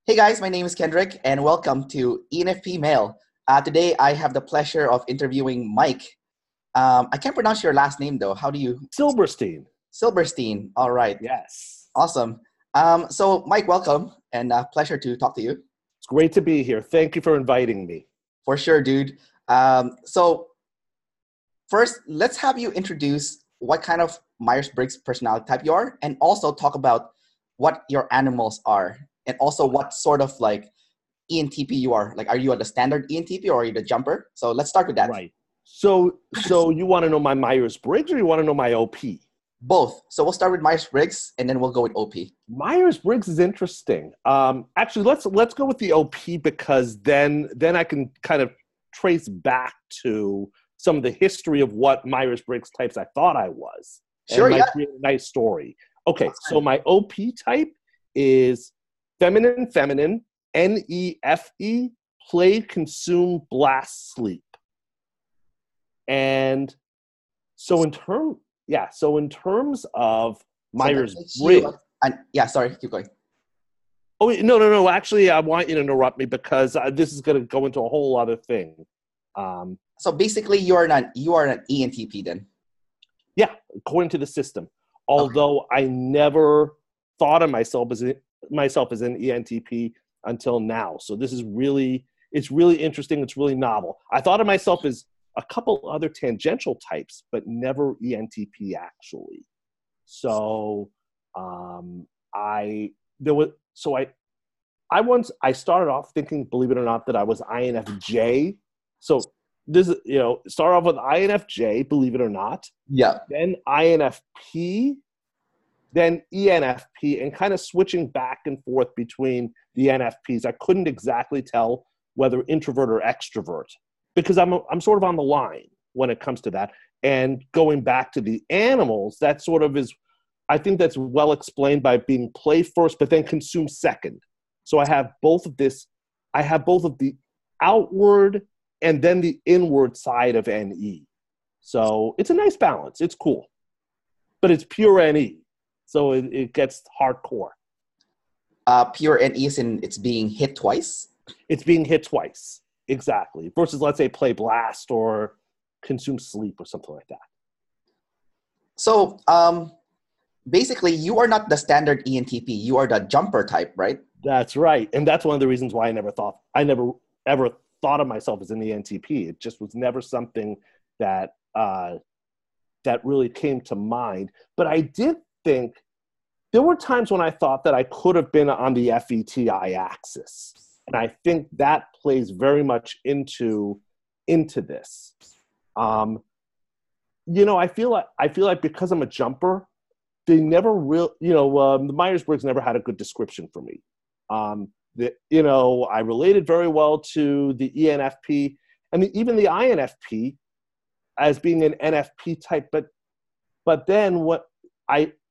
Hey guys, my name is Kendrick and welcome to ENFP Mail. Today I have the pleasure of interviewing Mike. I can't pronounce your last name though. How do you? Silberstein. Silberstein. All right. Yes. Awesome. So Mike, welcome and pleasure to talk to you. It's great to be here. Thank you for inviting me. For sure, dude. So first, let's have you introduce what kind of Myers-Briggs personality type you are and also talk about what your animals are and also what sort of like ENTP you are. Like, are you the standard ENTP or are you the jumper? So let's start with that. Right. So you want to know my Myers-Briggs or you want to know my OP? Both. So we'll start with Myers-Briggs and then we'll go with OP. Myers-Briggs is interesting. Actually, let's go with the OP because then I can kind of trace back to some of the history of what Myers-Briggs types I thought I was. Sure, and yeah. create a nice story. Okay, so my OP type is feminine, NEFE, play, consume, blast, sleep. And so in terms of Myers-Briggs. Yeah, sorry, keep going. Oh, no. Actually, I want you to interrupt me because this is going to go into a whole other thing. So basically, you are an ENTP then. Yeah, according to the system. Although I never thought of myself as an ENTP until now. So it's really interesting. It's really novel. I thought of myself as a couple other tangential types, but never ENTP actually. So I started off thinking, believe it or not, that I was INFJ. So this is, start off with INFJ, believe it or not. Yeah. Then INFP, then ENFP, and kind of switching back and forth between the NFPs. I couldn't exactly tell whether introvert or extrovert because I'm sort of on the line when it comes to that. And going back to the animals, that sort of is, I think that's well explained by being play first, but then consume second. So I have both of this. I have both of the outward and then the inward side of NE. So it's a nice balance. It's cool. But it's pure NE. So it gets hardcore. Pure NE is in it's being hit twice? It's being hit twice. Exactly. Versus, let's say, play blast or consume sleep or something like that. So basically, you are not the standard ENTP. You are the jumper type, right? That's right. And that's one of the reasons why I never ever thought of myself as an ENTP. It just was never something that really came to mind. But I did think there were times when I thought that I could have been on the FETI axis. And I think that plays very much into this. I feel like because I'm a jumper, they never the Myers-Briggs never had a good description for me. I related very well to the ENFP and even the INFP as being an NFP type, but then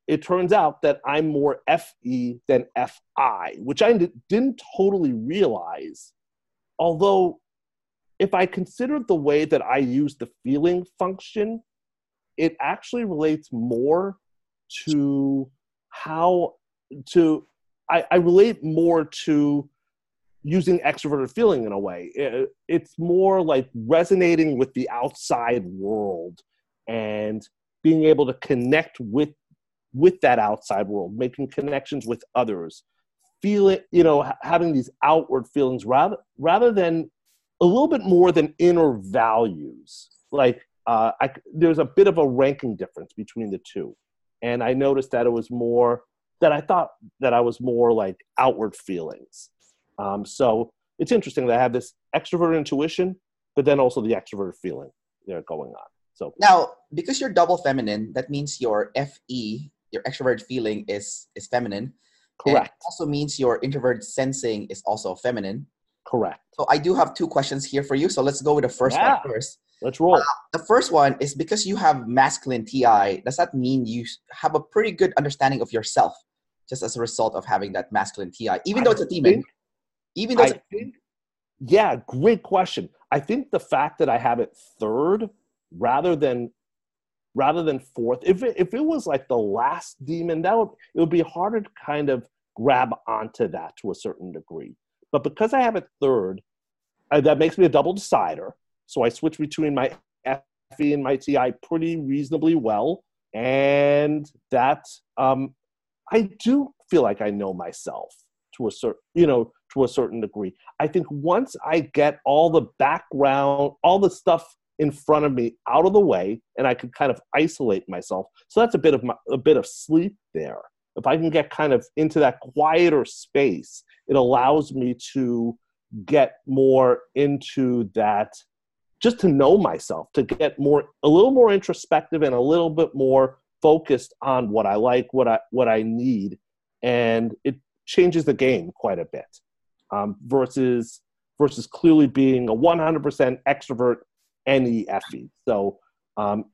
it turns out that I'm more FE than FI, which I didn't totally realize. Although, if I consider the way that I use the feeling function, it actually relates more to I relate more to using extroverted feeling in a way. It's more like resonating with the outside world and being able to connect with that outside world, making connections with others, having these outward feelings rather than a little bit more than inner values. Like there's a bit of a ranking difference between the two. And I noticed that I thought that I was more like outward feelings. So it's interesting that I have this extroverted intuition, but then also the extroverted feeling going on. So now, because you're double feminine, that means your FE, your extroverted feeling is feminine. Correct. And it also means your introverted sensing is also feminine. Correct. So I do have two questions here for you. So let's go with the first one first. Let's roll. The first one is because you have masculine TI, does that mean you have a pretty good understanding of yourself just as a result of having that masculine TI, even though it's a demon? Yeah, great question. I think the fact that I have it third rather than fourth, if it was like the last demon, it would be harder to kind of grab onto that to a certain degree. But because I have a third, that makes me a double decider. So I switch between my FE and my TI pretty reasonably well. And that I do feel like I know myself to a certain degree. I think once I get all the background, all the stuff in front of me out of the way, and I can kind of isolate myself. So that's a bit of sleep there. If I can get kind of into that quieter space, it allows me to get more into that, just to know myself, to get a little more introspective and a little bit more focused on what I like, what I need, and it changes the game quite a bit. Versus clearly being a 100% extrovert NEFE. So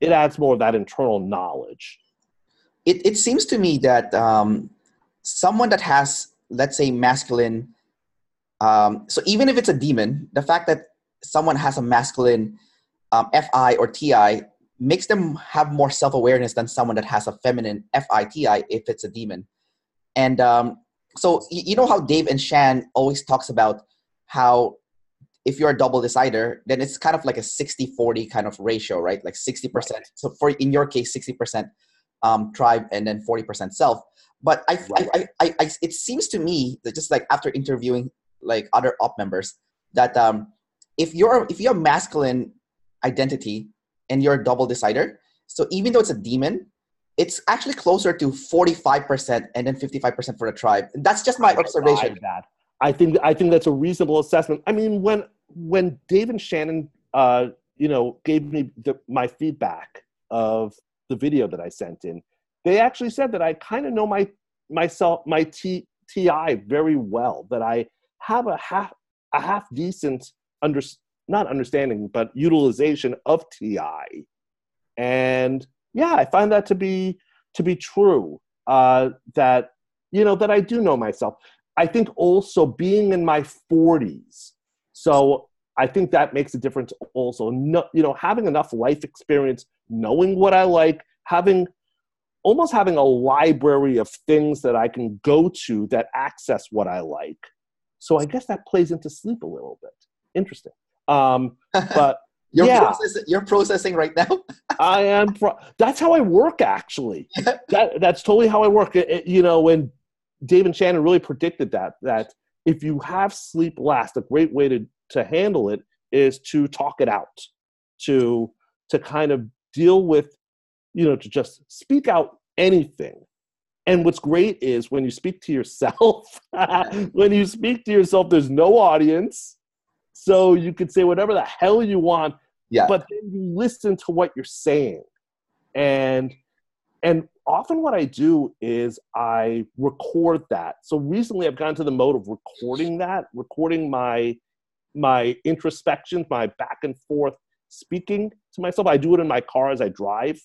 it adds more of that internal knowledge. It seems to me that someone that has, let's say, masculine, so even if it's a demon, the fact that someone has a masculine FI or TI makes them have more self-awareness than someone that has a feminine FI TI if it's a demon. And so you know how Dave and Shan always talks about how if you're a double decider, then it's kind of like a 60-40 kind of ratio, right? Like 60%. Right. So for, in your case, 60% tribe and then 40% self. But it seems to me that just like after interviewing like other op members that if you have masculine identity and you're a double decider, so even though it's a demon, it's actually closer to 45% and then 55% for the tribe. And that's just my observation. I think that's a reasonable assessment. I mean, when Dave and Shannon, gave me my feedback of the video that I sent in, they actually said that I kind of know myself, my TI very well. That I have a half decent not understanding, but utilization of TI, and yeah, I find that to be true. That I do know myself. I think also being in my 40s, so I think that makes a difference also. Having enough life experience, knowing what I like, almost having a library of things that I can go to that access what I like. So I guess that plays into sleep a little bit. Interesting. But You're processing right now? I am. That's how I work, actually. That's totally how I work. When Dave and Shannon really predicted that if you have sleep last, a great way to handle it is to talk it out, to kind of deal with, to just speak out anything. And what's great is when you speak to yourself, there's no audience. So you could say whatever the hell you want, but then you listen to what you're saying. And often what I do is I record that. So recently I've gone to the mode of recording my introspections, my back and forth speaking to myself. I do it in my car as I drive,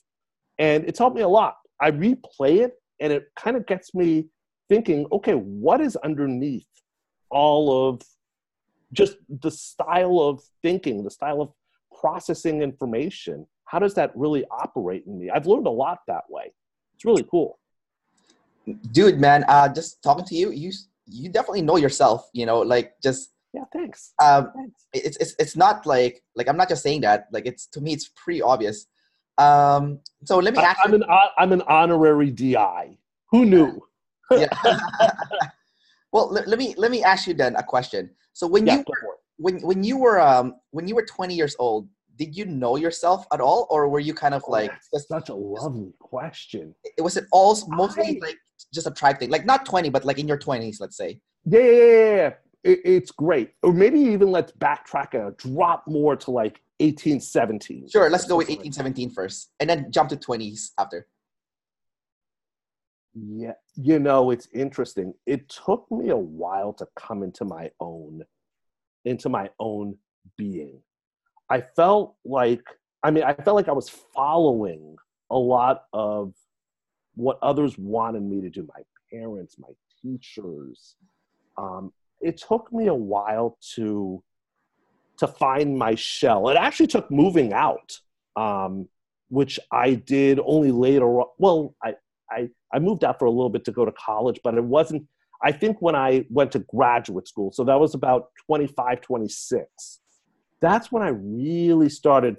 and it's helped me a lot. I replay it, and it kind of gets me thinking, okay, what is underneath all of just the style of thinking, the style of processing information? How does that really operate in me? I've learned a lot that way. It's really cool. Dude, man, just talking to you, you definitely know yourself, yeah, thanks. Thanks. It's not like I'm not just saying that, to me it's pretty obvious. So let me ask you. I'm an honorary DI. Who knew? Yeah. Well, let me ask you then a question. So when you were 20 years old, did you know yourself at all, or were you kind of that's such a lovely question. Was it all mostly just a tribe thing, not 20, but in your 20s, let's say? Yeah. It's great. Or maybe even let's backtrack and drop more to 18, 17. Sure, let's go with 18, 17 first, and then jump to 20s after. Yeah, it's interesting. It took me a while to come into my own being. I felt like I felt like I was following a lot of what others wanted me to do. My parents, my teachers. It took me a while to find my shell. It actually took moving out, which I did only later. Well, I moved out for a little bit to go to college, but I I think when I went to graduate school, so that was about 25, 26, that's when I really started,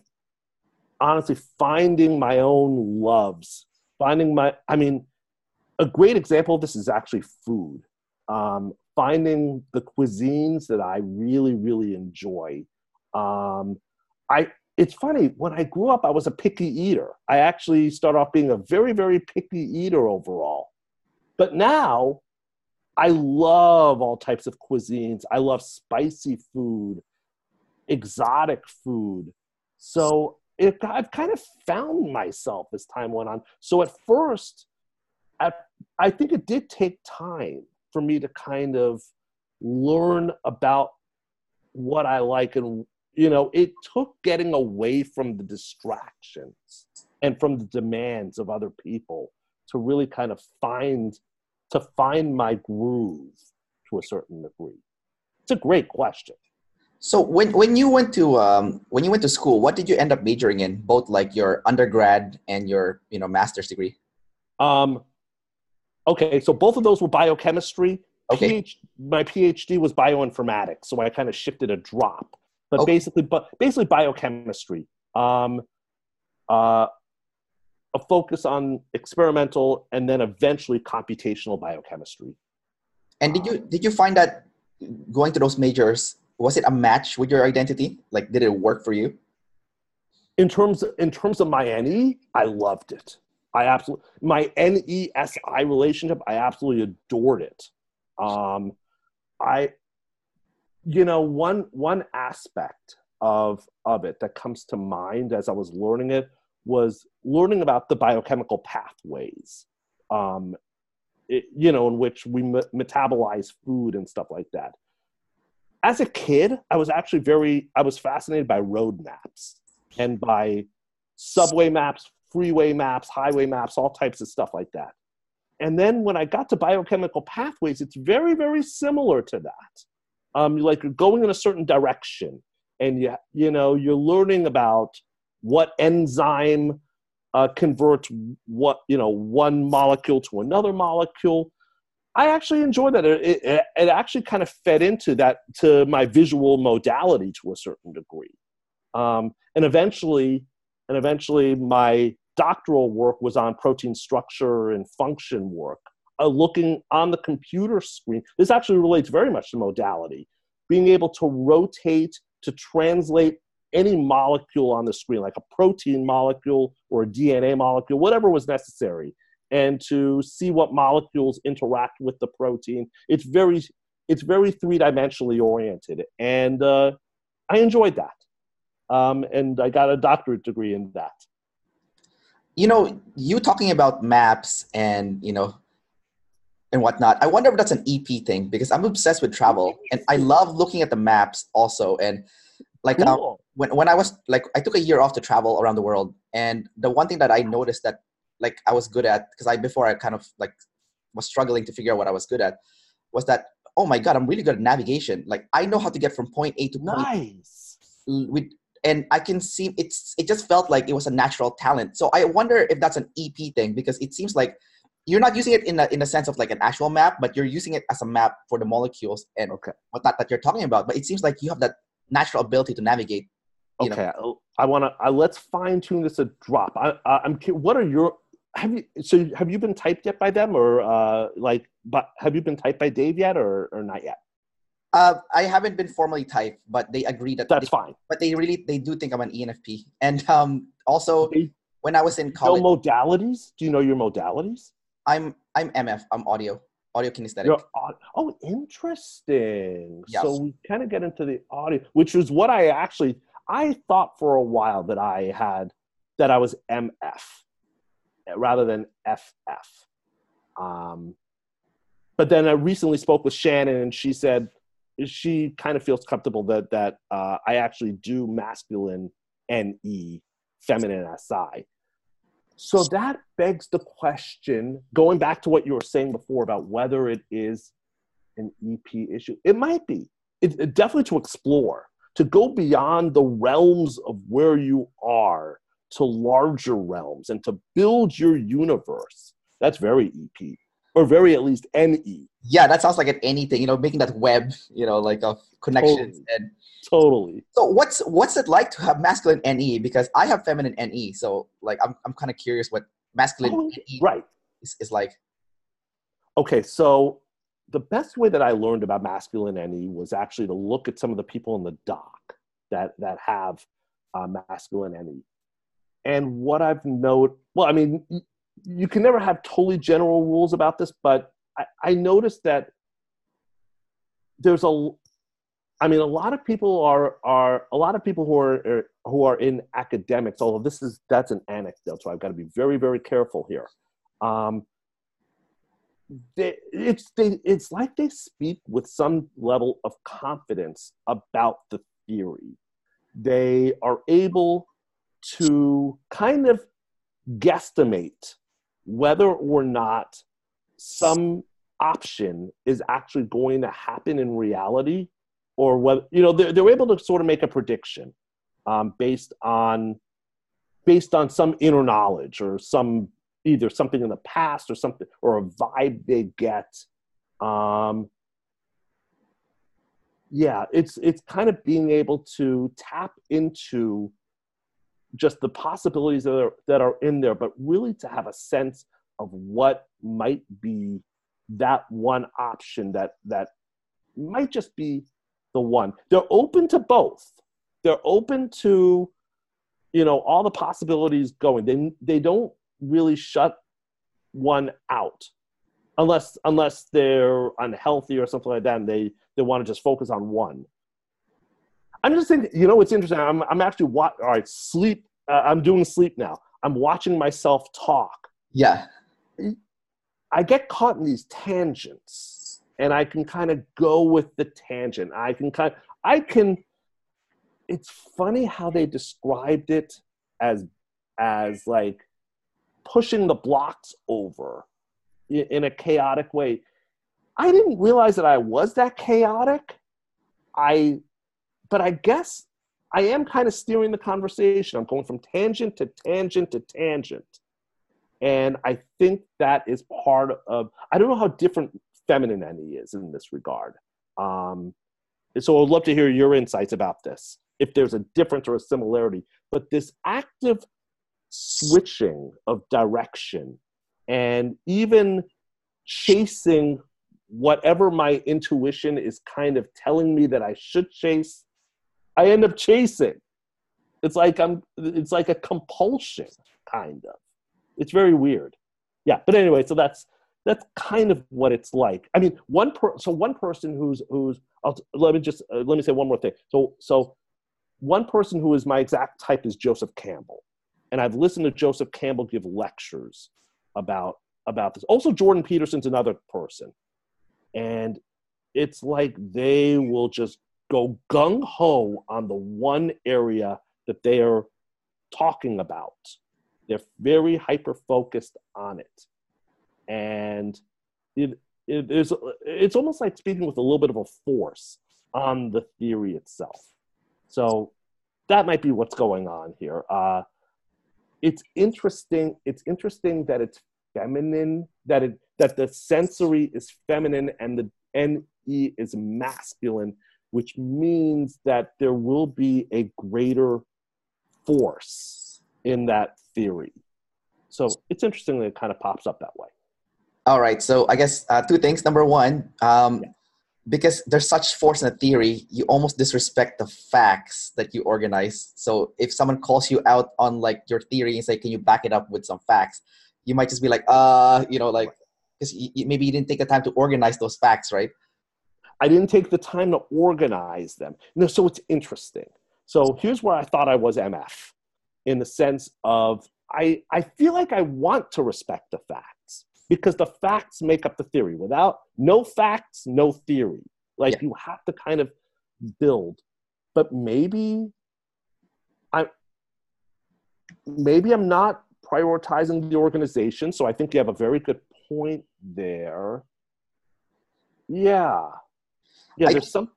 honestly, finding my own loves, a great example of this is actually food. Finding the cuisines that I really, really enjoy. It's funny, when I grew up, I was a picky eater. I actually started off being a very, very picky eater overall. But now, I love all types of cuisines. I love spicy food, exotic food. So I've kind of found myself as time went on. So at first, I think it did take time for me to kind of learn about what I like. And, it took getting away from the distractions and from the demands of other people to really kind of find my groove to a certain degree. It's a great question. So when you went to school, what did you end up majoring in, both like your undergrad and your master's degree? Okay, so both of those were biochemistry. Okay. My PhD was bioinformatics, so I kind of shifted a drop. But Okay. basically biochemistry. A focus on experimental and then eventually computational biochemistry. And did you find that going to those majors, was it a match with your identity? Like, did it work for you? In terms of my NE, I loved it. My NESI relationship, I absolutely adored it. One aspect of it that comes to mind as I was learning it was learning about the biochemical pathways, in which we metabolize food and stuff like that. As a kid, I was fascinated by road maps and by subway maps, freeway maps, highway maps, all types of stuff like that. And then when I got to biochemical pathways, it's very, very similar to that. Like you're going in a certain direction, and you're learning about what enzyme converts one molecule to another molecule. I actually enjoyed that. It actually kind of fed into my visual modality to a certain degree. And eventually my doctoral work was on protein structure and function work, looking on the computer screen. This actually relates very much to modality, being able to rotate to translate any molecule on the screen, like a protein molecule or a DNA molecule, whatever was necessary, and to see what molecules interact with the protein. It's very three-dimensionally oriented, and I enjoyed that. And I got a doctorate degree in that. You talking about maps and and whatnot. I wonder if that's an EP thing, because I'm obsessed with travel and I love looking at the maps also. And like Cool. when I was like, I took a year off to travel around the world, and the one thing that I noticed that like I was good at, because before I kind of like was struggling to figure out what I was good at, was that, oh my God, I'm really good at navigation. Like I know how to get from point A to point Nice. and I can see it just felt like it was a natural talent. So I wonder if that's an EP thing, because it seems like you're not using it in a sense of like an actual map, but you're using it as a map for the molecules and whatnot that you're talking about. But it seems like you have that natural ability to navigate. Okay, let's fine tune this a drop. I'm curious, what are your, have you been typed yet by them, or have you been typed by Dave yet, or not yet? I haven't been formally typed, but they agree that's fine. But they do think I'm an ENFP. And also when I was in college. Modalities? Do you know your modalities? I'm MF. I'm audio kinesthetic. Oh, interesting. Yes. So we kind of get into the audio, which was what I thought for a while that I was MF rather than FF. But then I recently spoke with Shannon, and she said she kind of feels comfortable that I actually do masculine NE, feminine SI. So that begs the question, going back to what you were saying before about whether it is an EP issue. It might be. It definitely to explore, to go beyond the realms of where you are to larger realms and to build your universe. That's very EP. or very at least NE. Yeah, that sounds like an anything, making that web, like of connections. Totally. And Totally. so what's it like to have masculine NE? Because I have feminine NE. So like, I'm kind of curious what masculine NE Right. is like. Okay, so the best way that I learned about masculine NE was actually to look at some of the people in the doc that have masculine NE. And what I've noted, well, I mean, you can never have totally general rules about this, but I noticed that there's a lot of people who are in academics, although that's an anecdote, so I've got to be very, very careful here. It's like they speak with some level of confidence about the theory. They are able to kind of guesstimate whether or not some option is actually going to happen in reality, or whether they're able to sort of make a prediction based on some inner knowledge, or either something in the past or something, or a vibe they get. It's kind of being able to tap into just the possibilities that are in there, but really to have a sense of what might be that one option that might just be the one. They're open to both. They're open to, all the possibilities going. They don't really shut one out unless they're unhealthy or something like that, and they want to just focus on one. I'm just thinking, it's interesting. I'm actually all right, sleep. I'm doing sleep now. I'm watching myself talk. Yeah. I get caught in these tangents, and I can kind of go with the tangent. It's funny how they described it as like pushing the blocks over in a chaotic way. I didn't realize that I was that chaotic. But I guess I am kind of steering the conversation. I'm going from tangent to tangent to tangent. And I think that is part of, I don't know how different feminine NE is in this regard. So I'd love to hear your insights about this, if there's a difference or a similarity. But this active switching of direction, and even chasing whatever my intuition is kind of telling me that I should chase, I end up chasing. It's like a compulsion, kind of. It's very weird. Yeah, but anyway, so that's kind of what it's like. I mean, one person who's let me say one more thing. So one person who is my exact type is Joseph Campbell, and I've listened to Joseph Campbell give lectures about this. Also, Jordan Peterson's another person, and it's like they will just go gung-ho on the one area that they are talking about. They're very hyper-focused on it. And it's almost like speaking with a little bit of a force on the theory itself. So that might be what's going on here. It's interesting that it's feminine, that the sensory is feminine and the NE is masculine, which means that there will be a greater force in that theory. So it's interesting that it kind of pops up that way. All right. So I guess two things. Number one, because there's such force in a theory, you almost disrespect the facts that you organize. So if someone calls you out on like your theory and say, can you back it up with some facts? You might just be like, because maybe you didn't take the time to organize those facts, right? I didn't take the time to organize them. No, so it's interesting. So here's where I thought I was MF, in the sense of I feel like I want to respect the facts, because the facts make up the theory. Without no facts, no theory. Like, you have to kind of build. But maybe I'm not prioritizing the organization. So I think you have a very good point there. Yeah. Yeah, there's some.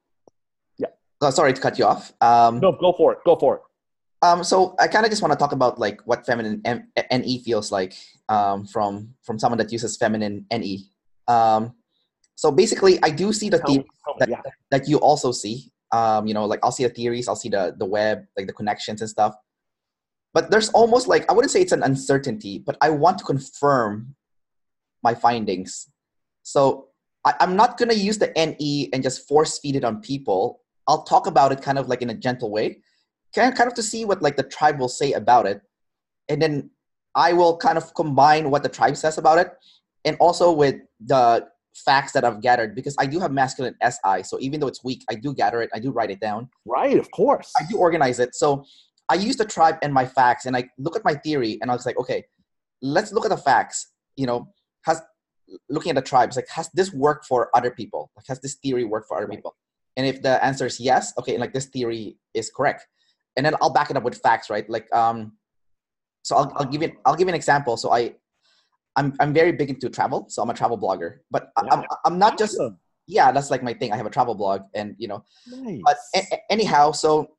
Yeah. Oh, sorry to cut you off. No, go for it. Go for it. So I kind of just want to talk about like what feminine NE feels like from someone that uses feminine NE. So basically, I do see the theories Yeah. that you also see. Like I'll see the theories, I'll see the web, like the connections and stuff. But there's almost like, I wouldn't say it's an uncertainty, but I want to confirm my findings. So I'm not going to use the NE and just force feed it on people. I'll talk about it kind of like in a gentle way, kind of to see what like the tribe will say about it. And then I will kind of combine what the tribe says about it and also with the facts that I've gathered, because I do have masculine SI. So even though it's weak, I do gather it. I do write it down. Right, of course. I do organize it. So I use the tribe and my facts, and I look at my theory, and I was like, okay, let's look at the facts. Looking at the tribes, like, has this worked for other people? Like, has this theory worked for other people? And if the answer is yes, okay, like this theory is correct. And then I'll back it up with facts, right? Like, so I'll give you an example. So I'm very big into travel, so I'm a travel blogger. But I'm not just that's like my thing. I have a travel blog, and Nice. But anyhow, so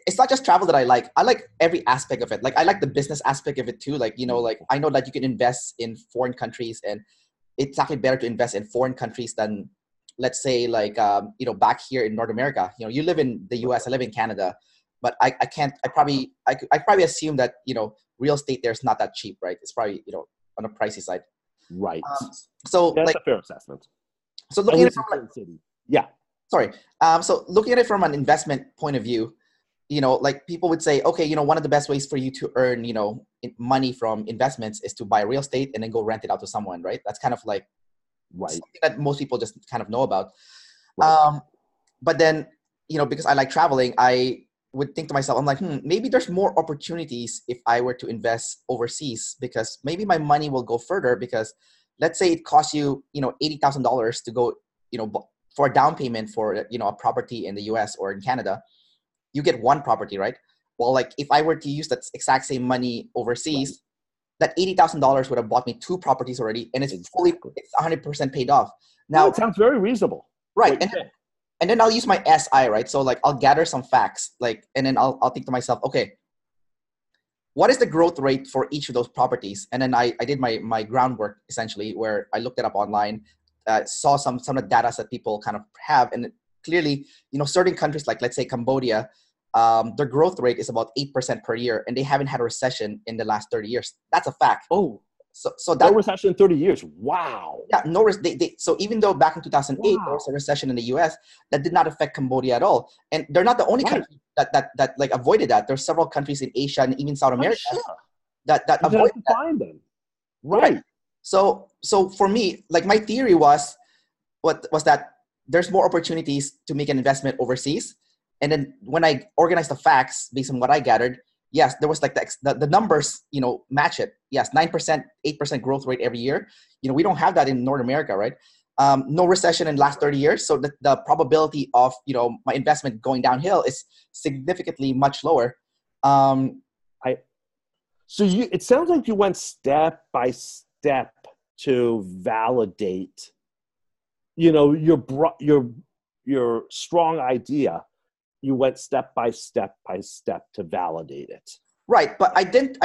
it's not just travel that I like. I like every aspect of it. Like I like the business aspect of it too. Like like I know that you can invest in foreign countries, and it's actually better to invest in foreign countries than, let's say, like back here in North America. You live in the U.S. I live in Canada. But I can't. I probably assume that real estate there is not that cheap, right? It's probably on the pricey side. Right. So that's like a fair assessment. So looking at it from So looking at it from an investment point of view, like people would say, okay, one of the best ways for you to earn money from investments is to buy real estate and then go rent it out to someone, right? That's kind of like something that most people just kind of know about. Right. But then because I like traveling, I would think to myself, I'm like, maybe there's more opportunities if I were to invest overseas, because maybe my money will go further. Because let's say it costs you, $80,000 to go, for a down payment for, a property in the US or in Canada, you get one property, right? Well, like if I were to use that exact same money overseas, that $80,000 would have bought me two properties already, and it's 100% paid off. Now, it sounds very reasonable. Right. And then I'll use my SI, right? So like I'll gather some facts, like, and then I'll think to myself, okay, what is the growth rate for each of those properties? And then I did my groundwork essentially, where I looked it up online, saw some of the data that people kind of have, and clearly, certain countries like, let's say, Cambodia, their growth rate is about 8% per year, and they haven't had a recession in the last 30 years. That's a fact. Oh, so that no recession in 30 years. Wow. Yeah, so even though back in 2008 there was a recession in the U.S., that did not affect Cambodia at all, and they're not the only country that like avoided that. There's several countries in Asia and even South America that avoided that. Find them. Right. So for me, like my theory was that there's more opportunities to make an investment overseas, and then when I organized the facts based on what I gathered, yes, there was like the numbers, match it. Yes, 9%, 8% growth rate every year. We don't have that in North America, right? No recession in the last 30 years. So the probability of, my investment going downhill is significantly much lower. It sounds like you went step by step to validate, your strong idea. You went step by step to validate it. Right. But I didn't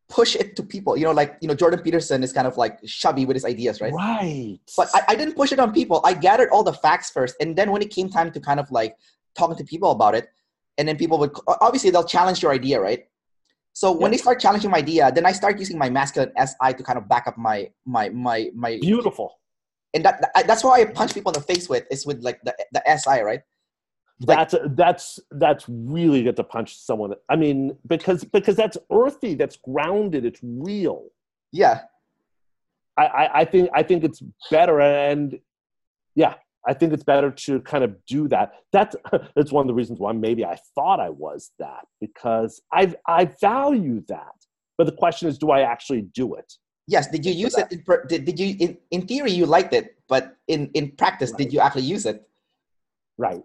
push it to people, Jordan Peterson is kind of like chubby with his ideas, right? Right. But I didn't push it on people. I gathered all the facts first. And then when it came time to kind of like talking to people about it, and then people would, obviously they'll challenge your idea, right? So when they start challenging my idea, then I start using my masculine SI to kind of back up my beautiful. And that's why I punch people in the face with like the SI, right? That's really good to punch someone. I mean, because that's earthy, that's grounded, it's real. Yeah. I think it's better, and I think it's better to kind of do that. That's one of the reasons why maybe I thought I was that, because I value that. But the question is, do I actually do it? Yes. Did you use it? Did you in theory you liked it, but in practice, did you actually use it? Right.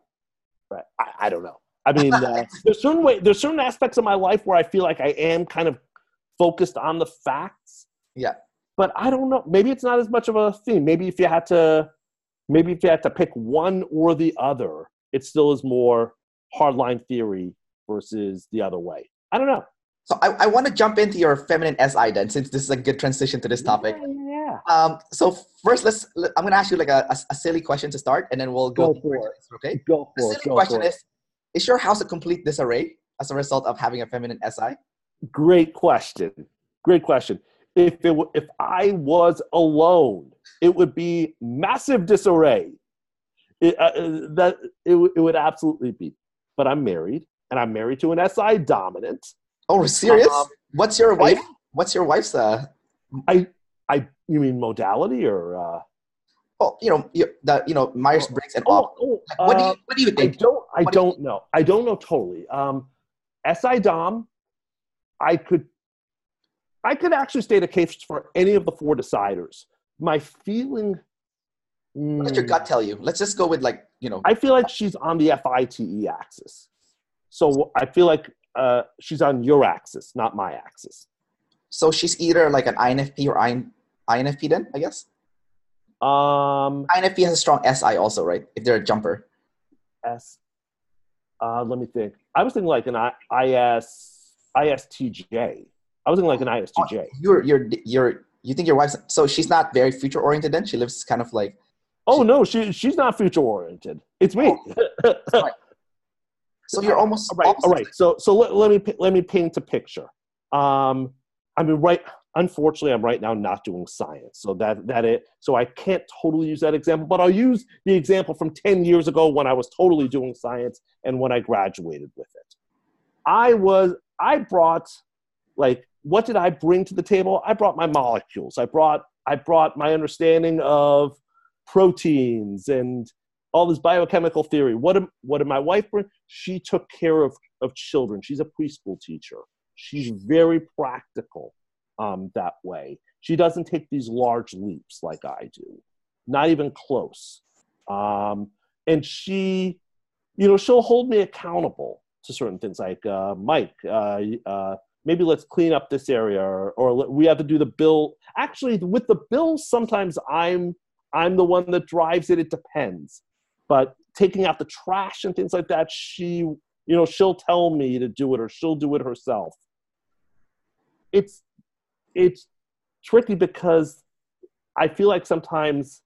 I don't know. I mean, there's certain aspects of my life where I feel like I am kind of focused on the facts. Yeah. But I don't know. Maybe it's not as much of a theme. Maybe if you had to pick one or the other, it still is more hardline theory versus the other way. I don't know. So I want to jump into your feminine SI then, since this is a good transition to this topic. Yeah. Yeah. So first, I'm going to ask you like a silly question to start, and then we'll go for into it. okay? Go The for silly it. Go question for it. is your house a complete disarray as a result of having a feminine SI? Great question. Great question. If I was alone, it would be massive disarray. It would absolutely be. But I'm married, and I'm married to an SI dominant. Oh, serious? What's your wife? Yeah. What's your wife's? You mean modality or? Oh, Myers-Briggs and all. Like, what do you think? I don't know. I don't know totally. SI Dom, I could actually state a case for any of the four deciders. My feeling. What does your gut tell you? Let's just go with I feel like she's on the FITE axis. So I feel like she's on your axis, not my axis. So she's either like an INFP or INFP then, I guess? INFP has a strong SI also, right? If they're a jumper. Let me think. I was thinking like an ISTJ. I was thinking like an ISTJ. You think your wife's, so she's not very future oriented then? She lives kind of like. Oh no, she's not future oriented. It's me. Right. So you're almost all right. So let me paint a picture. Unfortunately, I'm right now not doing science, so I can't totally use that example, but I'll use the example from 10 years ago when I was totally doing science and when I graduated with it. I brought, like, what did I bring to the table? I brought my molecules. I brought my understanding of proteins and all this biochemical theory. What did my wife bring? She took care of children. She's a preschool teacher. She's very practical that way. She doesn't take these large leaps like I do. Not even close. And she, she'll hold me accountable to certain things like, Mike, maybe let's clean up this area, or we have to do the bill. Actually, with the bills, sometimes I'm the one that drives it. It depends. But taking out the trash and things like that, she'll tell me to do it, or she'll do it herself. It's tricky because I feel like sometimes,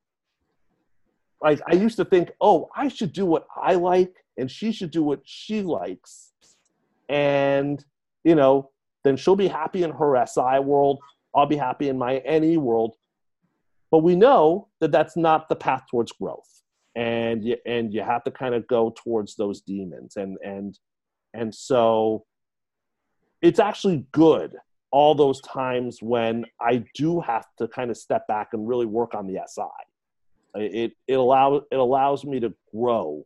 like, I used to think, oh, I should do what I like and she should do what she likes. And, then she'll be happy in her SI world. I'll be happy in my NE world. But we know that that's not the path towards growth. And you have to kind of go towards those demons. And so it's actually good all those times when I do have to kind of step back and really work on the SI. It allows me to grow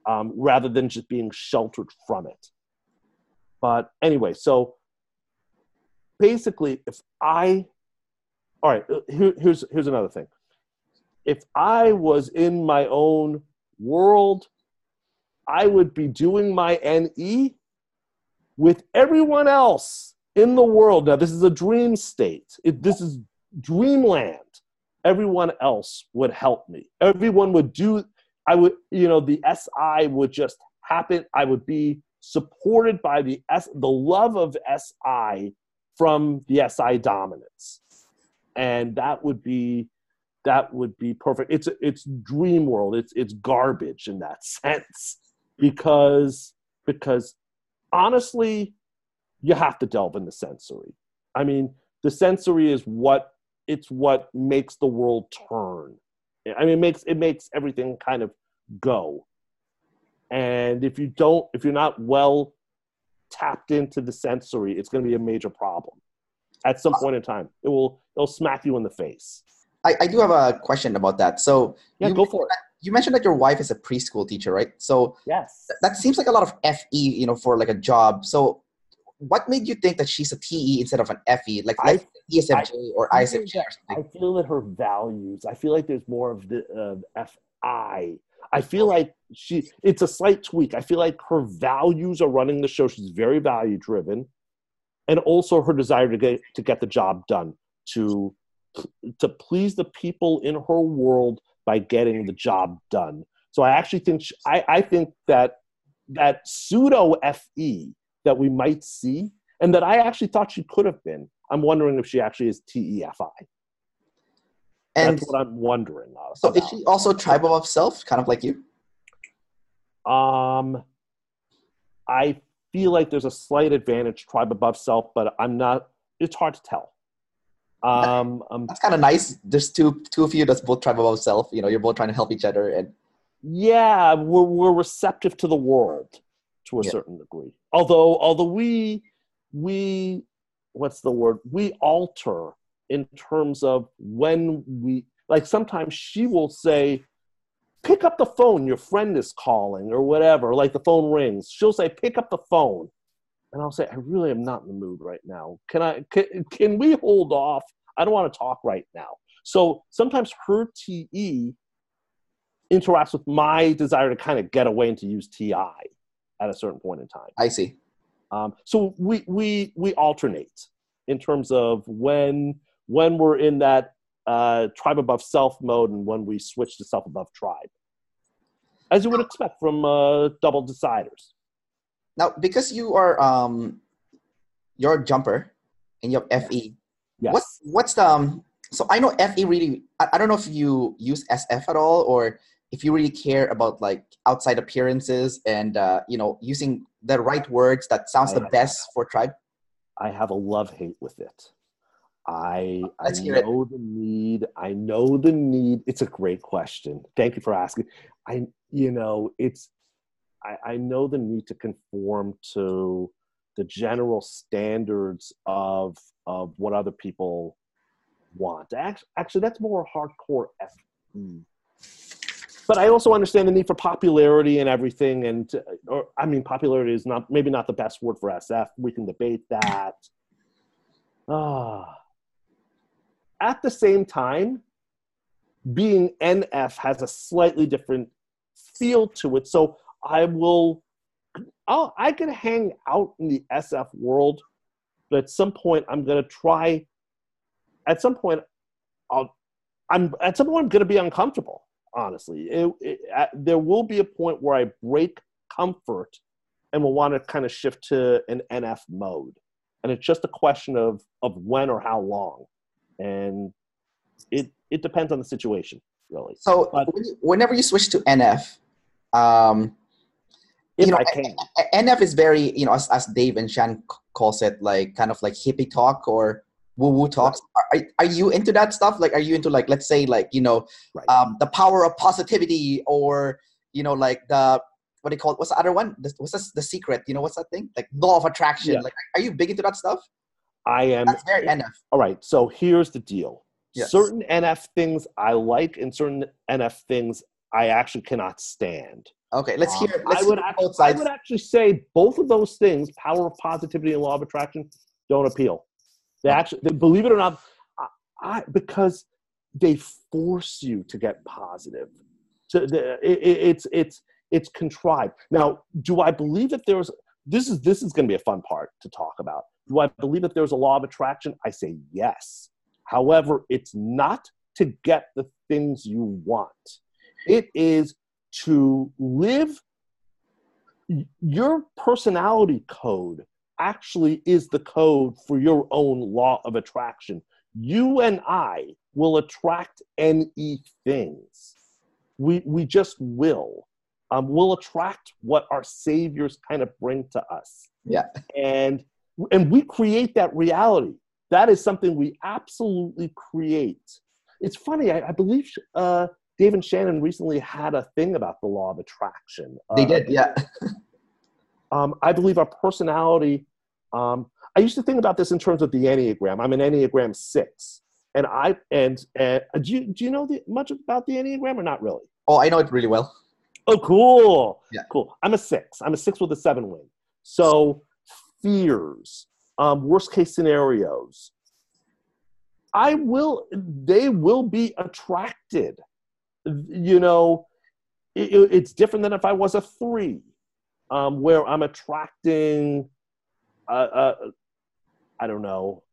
rather than just being sheltered from it. But anyway, so basically, here's another thing. If I was in my own world, I would be doing my NE with everyone else in the world. Now, this is a dream state. This is dreamland. Everyone else would help me. Everyone would do, the SI would just happen. I would be supported by the love of SI from the SI dominance. And that would be perfect. It's dream world. It's garbage in that sense because honestly, you have to delve into sensory. I mean, the sensory is what makes the world turn. I mean, it makes everything kind of go. And if you're not well tapped into the sensory, it's going to be a major problem. At some point in time, it'll smack you in the face. I do have a question about that. So yeah, go for it. You mentioned that your wife is a preschool teacher, right? So yes, that seems like a lot of FE, for like a job. So what made you think that she's a TE instead of an FE, like ESFJ or ISFJ or something? I feel that her values. I feel like there's more of the FI. I feel like it's a slight tweak. I feel like her values are running the show. She's very value driven. And also her desire to get the job done, to please the people in her world by getting the job done. So I actually think I think that pseudo FE that we might see, and that I actually thought she could have been, I'm wondering if she actually is TEFI. And That's what I'm wondering so about. is she also tribe above self, kind of like you? I feel like there's a slight advantage tribe above self, but I'm not. It's hard to tell. That's kind of nice. There's two of you that's both tribe above self. You know, you're both trying to help each other, and yeah, we're receptive to the world to a yeah, certain degree. Although we what's the word? We alter in terms of when we like. Sometimes she will say, pick up the phone, your friend is calling, or whatever, like the phone rings. She'll say, pick up the phone. And I'll say, I really am not in the mood right now. Can we hold off? I don't want to talk right now. So sometimes her TE interacts with my desire to kind of get away and to use TI at a certain point in time. I see. So we alternate in terms of when we're in that tribe above self mode and when we switch to self above tribe, as you would expect from double deciders. Now, because you're a jumper and you have FE. Yes. What's the so I know FE really. I don't know if you use SF at all, or if you really care about like outside appearances and using the right words that sounds the best for tribe. I have a love-hate with it. I know the need. I know the need. It's a great question. Thank you for asking. I know the need to conform to the general standards of what other people want. Actually, that's more hardcore FE. But I also understand the need for popularity and everything. And popularity is maybe not the best word for SF. We can debate that. At the same time, being NF has a slightly different feel to it. So I can hang out in the SF world, but at some point I'm going to try. At some point, I'm going to be uncomfortable. Honestly, there will be a point where I break comfort and will want to kind of shift to an NF mode, and it's just a question of when or how long, and it depends on the situation, really. So whenever you switch to NF, I can. NF is very, as Dave and Shan calls it, like kind of like hippie talk or woo-woo talks. Right. Are you into that stuff? Like, are you into like, let's say like, the power of positivity or, like the, what do you call it? What's the other one? The secret, what's that thing? Like law of attraction. Yeah. Like, are you big into that stuff? I am. That's very NF. All right. So here's the deal. Yes. Certain NF things I like and certain NF things I actually cannot stand. Okay, let's hear both sides. I would actually say both of those things, power of positivity and law of attraction, don't appeal. They believe it or not, because they force you to get positive. It's contrived. Now, do I believe that this is going to be a fun part to talk about. Do I believe that there's a law of attraction? I say yes. However, it's not to get the things you want. It is to live. Your personality code actually is the code for your own law of attraction. You and I will attract NE things. We just will. We'll attract what our saviors kind of bring to us. Yeah. And we create that reality. That is something we absolutely create. It's funny. I believe Dave and Shannon recently had a thing about the law of attraction. They did, yeah. I believe our personality. I used to think about this in terms of the Enneagram. I'm an Enneagram 6, and do you know much about the Enneagram or not really? Oh, I know it really well. Oh, cool. Yeah. Cool. I'm a 6. I'm a 6 with a 7 wing. So fears, worst case scenarios. They will be attracted. It's different than if I was a 3, where I'm attracting, I don't know.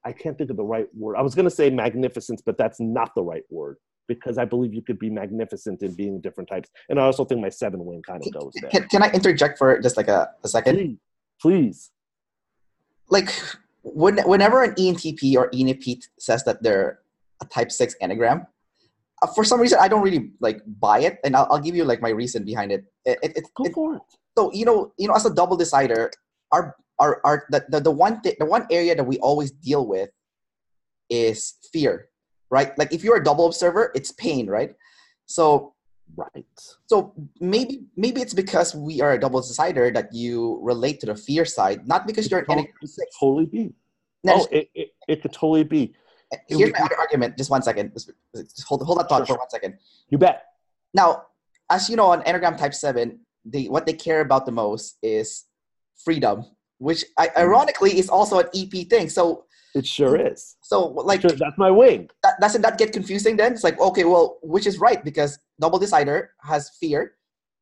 I can't think of the right word. I was going to say magnificence, but that's not the right word because I believe you could be magnificent in being different types. And I also think my 7 wing kind of goes there. Can I interject for just like a second? Please. Like whenever an ENTP or ENFP says that they're a type 6 enneagram. For some reason, I don't really like buy it, and I'll give you like my reason behind it. Go for it. So as a double decider, the one area that we always deal with is fear, right? Like if you're a double observer, it's pain, right? So right. So maybe it's because we are a double decider that you relate to the fear side, not because you're an enneagram 6. It could totally be. Now, it could totally be. Here's my other argument. Just 1 second. Just hold that thought for 1 second. You bet. Now, as you know, on Enneagram Type 7, what they care about the most is freedom, which ironically is also an EP thing. So it sure is. So like that's my wing. Doesn't that get confusing then? It's like, okay, well, which is right? Because double decider has fear,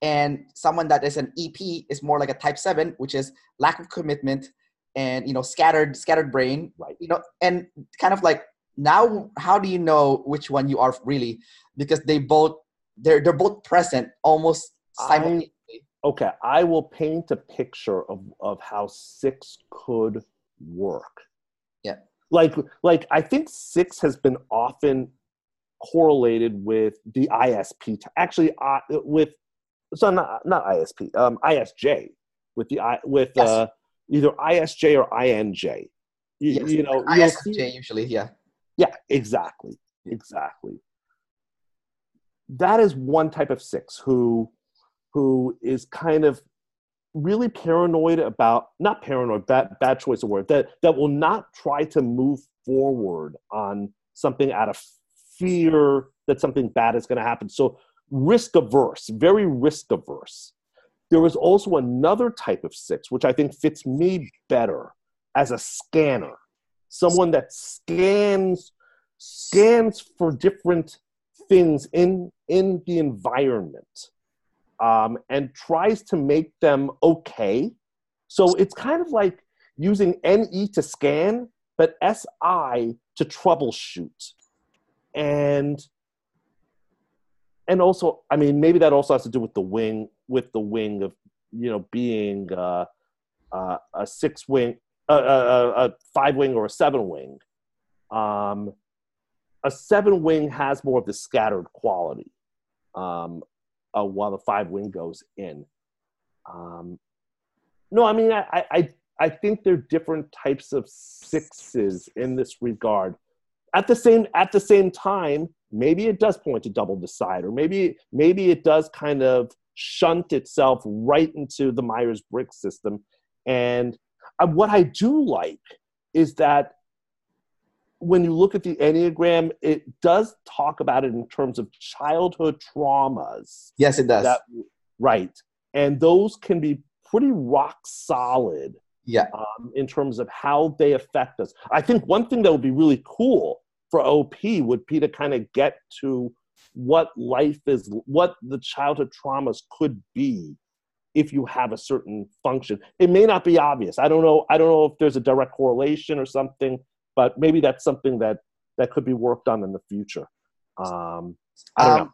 and someone that is an EP is more like a Type 7, which is lack of commitment and scattered brain, right? And kind of like, now how do you know which one you are really? Because they're both present almost simultaneously. Okay, I will paint a picture of how 6 could work. Yeah. Like I think 6 has been often correlated with the ISP. Actually, not ISP, ISJ, with yes. Either ISJ or INJ. ISJ usually, yeah. Yeah, exactly. That is one type of 6 who is kind of really paranoid about, not paranoid, bad choice of word, that will not try to move forward on something out of fear that something bad is going to happen. So risk averse, very risk averse. There is also another type of 6, which I think fits me better as a scanner. Someone that scans for different things in the environment, and tries to make them okay. So it's kind of like using NE to scan, but SI to troubleshoot. And also, I mean, maybe that also has to do with the wing of, being a 6 wing, a 5 wing or a 7 wing. A 7 wing has more of the scattered quality, while the 5 wing goes in. No, I mean, I think there are different types of 6s in this regard. At the same time, maybe it does point to double decider. Maybe it does kind of shunt itself right into the Myers-Briggs system. And what I do like is that when you look at the Enneagram, it does talk about it in terms of childhood traumas. Yes, it does. Right. And those can be pretty rock solid. Yeah. In terms of how they affect us. I think one thing that would be really cool for OP would be to kind of get to what life is, what the childhood traumas could be if you have a certain function. It may not be obvious. I don't know if there's a direct correlation or something, but maybe that's something that could be worked on in the future. I don't know.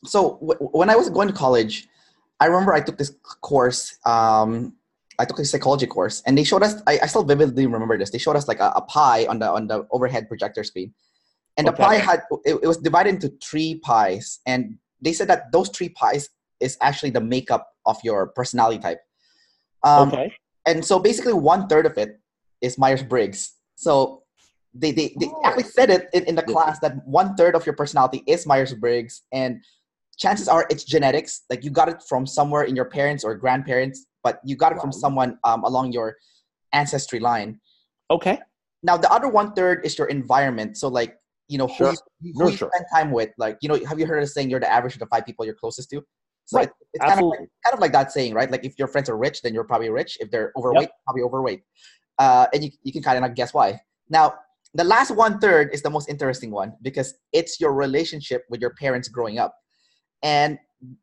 So when I was going to college, I remember I took this course. I took a psychology course, and they showed us. I still vividly remember this. They showed us like a pie on the overhead projector screen, and the pie had it was divided into 3 pies, and they said that those 3 pies is actually the makeup of your personality type. And so basically 1/3 of it is Myers-Briggs. So they actually said it in the class that 1/3 of your personality is Myers-Briggs, and chances are it's genetics. Like you got it from somewhere in your parents or grandparents, but you got it from someone along your ancestry line. Okay. Now the other 1/3 is your environment. So like, who you spend time with. Like, have you heard of saying you're the average of the 5 people you're closest to? So right. It's kind of like that saying, right? Like if your friends are rich, then you're probably rich. If they're overweight, probably overweight. And you can kind of guess why. Now, the last 1/3 is the most interesting one because it's your relationship with your parents growing up. And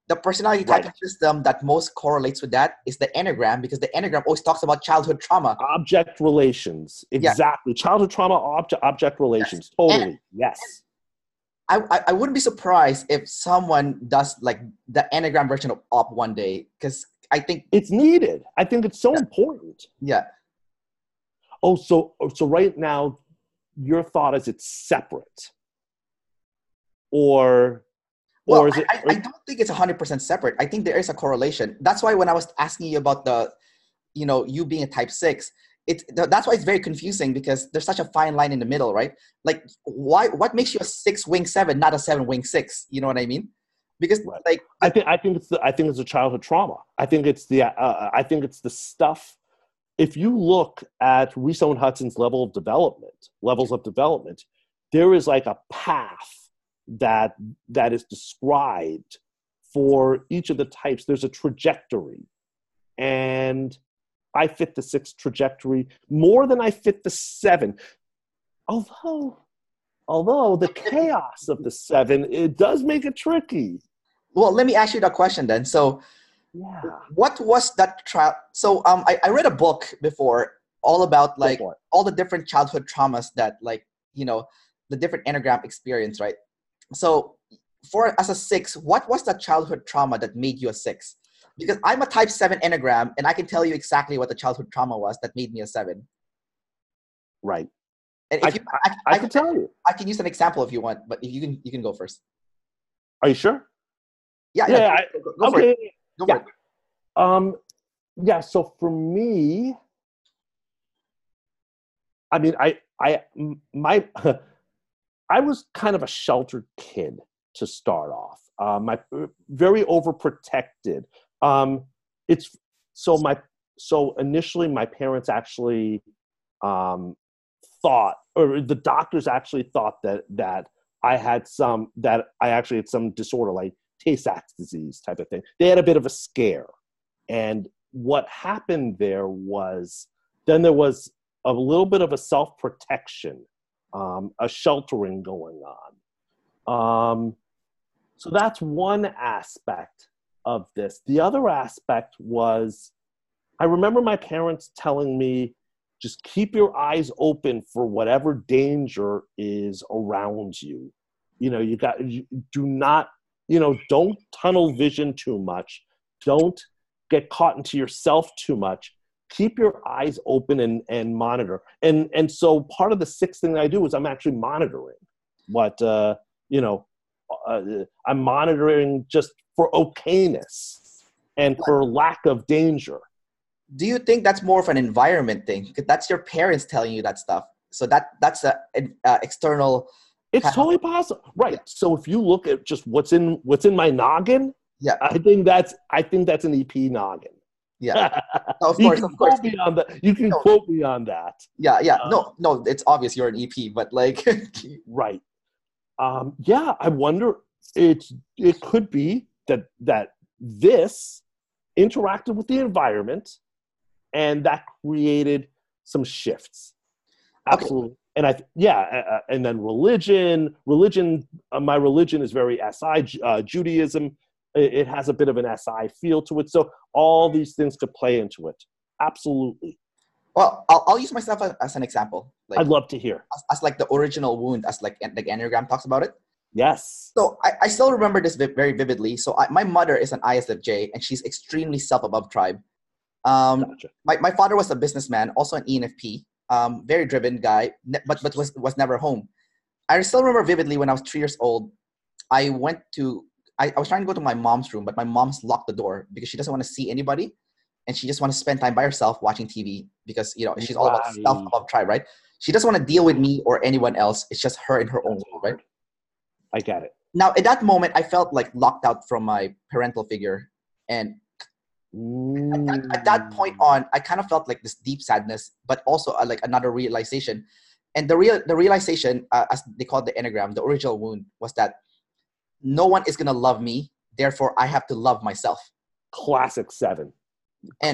the personality type of system that most correlates with that is the Enneagram, because the Enneagram always talks about childhood trauma. Object relations. Exactly. Yeah. Childhood trauma, object relations. Yes. Totally. And yes. I wouldn't be surprised if someone does like the Enneagram version of OP one day, because I think it's needed. I think it's so important. Yeah. Oh, so right now, your thought is it's separate. or Well, is it? I don't think it's 100% separate. I think there is a correlation. That's why when I was asking you about you being a type 6, that's why it's very confusing, because there's such a fine line in the middle, right? Like, what makes you a 6 wing 7, not a 7 wing 6? You know what I mean? Because Right. like, I think it's a childhood trauma. I think it's the stuff. If you look at Riso and Hudson's levels of development, there is like a path that is described for each of the types. There's a trajectory, and I fit the 6 trajectory more than I fit the 7. Although the chaos of the 7, it does make it tricky. well, let me ask you that question then. So, Yeah. what was that trial? So, I read a book before all about like all the different childhood traumas that, like, the different Enneagram experience, right? So, as a 6, what was that childhood trauma that made you a 6? Because I'm a type 7 Enneagram, and I can tell you exactly what the childhood trauma was that made me a 7. Right. And if I can tell you. I can use an example if you want, but if you can go first. Are you sure? Yeah. Go for it. Go for it. Yeah. So for me, I mean, I was kind of a sheltered kid to start off. My very overprotected. So initially my parents actually thought, or the doctors actually thought that I actually had some disorder like Tay-Sachs disease type of thing. They had a bit of a scare. And what happened there was a little bit of a self-protection, a sheltering going on. So that's one aspect of this. The other aspect was, I remember my parents telling me, just keep your eyes open for whatever danger is around you. Don't tunnel vision too much. Don't get caught into yourself too much. Keep your eyes open and monitor. And so part of the 6th thing that I do is I'm actually monitoring what, I'm monitoring just for okayness and for lack of danger. Do you think that's more of an environment thing? Because that's your parents telling you that stuff. So that's an external. It's totally possible, right? Yeah. So if you look at just what's in my noggin, yeah, I think that's an EP noggin. Yeah, no, of course. You can quote me on that. Yeah. No, it's obvious you're an EP, but like, right. Yeah, I wonder. It could be that this interacted with the environment, and that created some shifts. Absolutely. Okay. And and then religion. My religion is very SI. Judaism, it has a bit of an SI feel to it. So all these things could play into it. Absolutely. Well, I'll use myself as an example. Like, I'd love to hear. As like the original wound, as like Enneagram talks about it. Yes. So I still remember this very vividly. So my mother is an ISFJ, and she's extremely self-above tribe. Gotcha. My father was a businessman, also an ENFP, very driven guy, but was never home. I still remember vividly when I was 3 years old, I was trying to go to my mom's room, but my mom's locked the door because she doesn't want to see anybody, and she just wants to spend time by herself watching TV because she's all about self-above tribe, right? She doesn't want to deal with me or anyone else. It's just her in her own world, right? I get it. Now, at that moment, I felt like locked out from my parental figure, and at that point on, I kind of felt like this deep sadness, but also like another realization. And the realization, as they call it the Enneagram, the original wound, was that no one is gonna love me, therefore I have to love myself. Classic 7.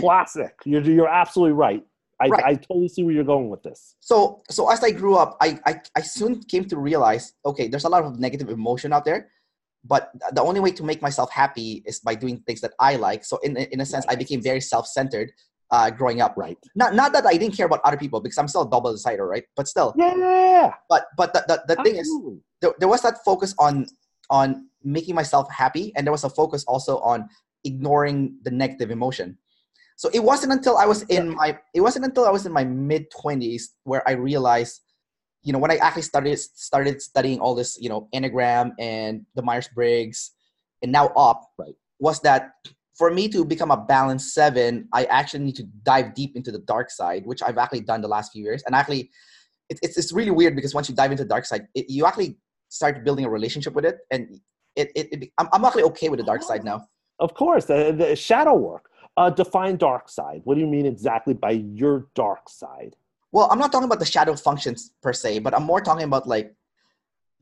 Classic. You're absolutely right. I totally see where you're going with this. So as I grew up, I soon came to realize, okay, there's a lot of negative emotion out there, but the only way to make myself happy is by doing things that I like. So in a sense, I became very self-centered growing up. Right. Not that I didn't care about other people, because I'm still a double decider, right? But still. Yeah. But the thing is, there was that focus on making myself happy, and there was a focus also on ignoring the negative emotion. So it wasn't until I was in my mid-20s where I realized, when I actually started studying all this, Enneagram and the Myers-Briggs and now up, Right. was that for me to become a balanced 7, I actually need to dive deep into the dark side, which I've actually done the last few years. And actually, it's really weird because once you dive into the dark side, you actually start building a relationship with it. And I'm actually okay with the dark side now. Of course, the shadow work. Define dark side. What do you mean exactly by your dark side? Well, I'm not talking about the shadow functions per se, but I'm more talking about like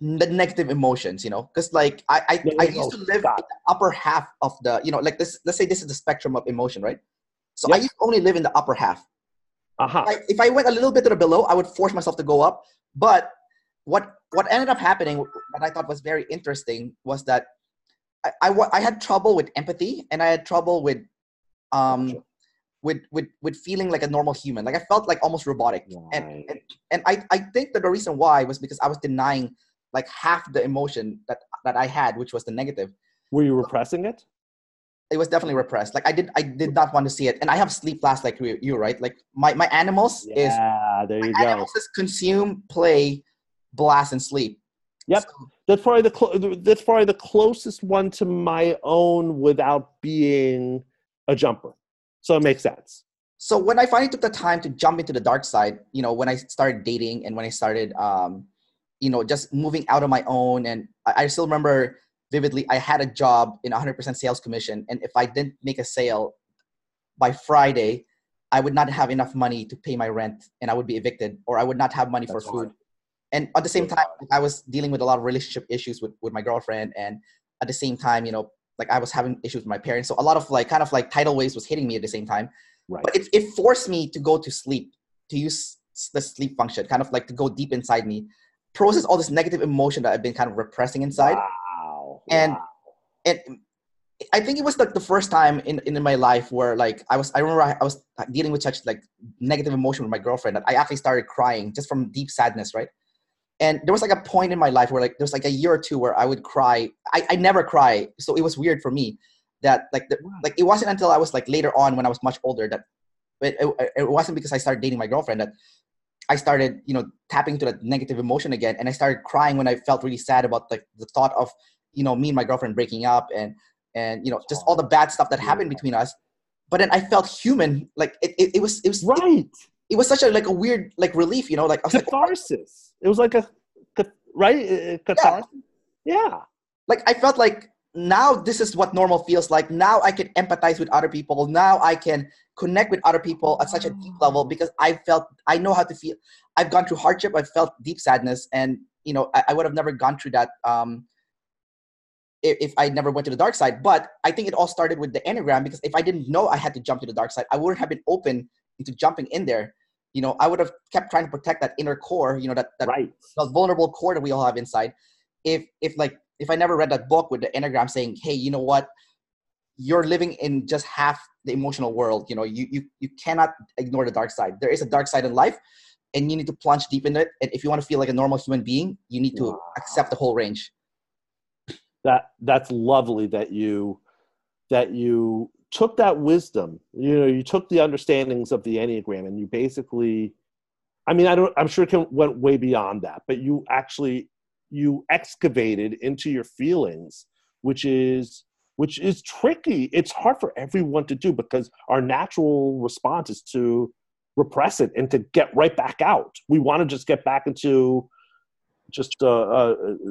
the negative emotions, because like I used to live in the upper half of the, like this, let's say this is the spectrum of emotion, right? So I used to only live in the upper half. If I went a little bit to the below, I would force myself to go up. But what ended up happening, what I thought was very interesting, was that I had trouble with empathy, and I had trouble with with feeling like a normal human. Like I felt like almost robotic. Right. And I think that the reason why was because I was denying like half the emotion that I had, which was the negative. Were you repressing it? It was definitely repressed. Like I did not want to see it. And I have sleep fast like you, right? Like my animals animals is consume, play, blast, and sleep. Yep. So, that's probably the closest one to my own without being a jumper. So it makes sense. So when I finally took the time to jump into the dark side, when I started dating and when I started, just moving out on my own, and I still remember vividly, I had a job in 100% sales commission. And if I didn't make a sale by Friday, I would not have enough money to pay my rent and I would be evicted, or I would not have money for food. And at the same time, I was dealing with a lot of relationship issues with my girlfriend. And at the same time, like I was having issues with my parents. So a lot of like, kind of like tidal waves was hitting me at the same time. Right. But it forced me to go to sleep, to use the sleep function, kind of like to go deep inside me, process all this negative emotion that I've been kind of repressing inside. Wow. And I think it was like the first time in my life where like I remember I was dealing with such like negative emotion with my girlfriend that I actually started crying just from deep sadness, right? And there was like a point in my life where like there was like a year or two where I would cry. I never cry, so it was weird for me that like it wasn't until I was like later on when I was much older that it wasn't because I started dating my girlfriend that I started tapping into that negative emotion again, and I started crying when I felt really sad about like the thought of me and my girlfriend breaking up and just all the bad stuff that happened between us. But then I felt human. Like it was right. It was such a like a weird like relief, like I was catharsis. It was like a catharsis. Yeah. Like I felt like now this is what normal feels like. Now I can empathize with other people. Now I can connect with other people at such a deep level because I know how to feel. I've gone through hardship. I've felt deep sadness, and I would have never gone through that if I never went to the dark side. But I think it all started with the Enneagram, because if I didn't know I had to jump to the dark side, I wouldn't have been open into jumping in there. I would have kept trying to protect that inner core, that vulnerable core that we all have inside. If I never read that book with the Enneagram saying, hey, you know what, you're living in just half the emotional world. You cannot ignore the dark side. There is a dark side in life, and you need to plunge deep in it. And if you want to feel like a normal human being, you need to accept the whole range. That's lovely that you took that wisdom, you took the understandings of the Enneagram, and you basically, I'm sure it went way beyond that, but you excavated into your feelings, which is tricky. It's hard for everyone to do because our natural response is to repress it and to get right back out. We want to just get back into just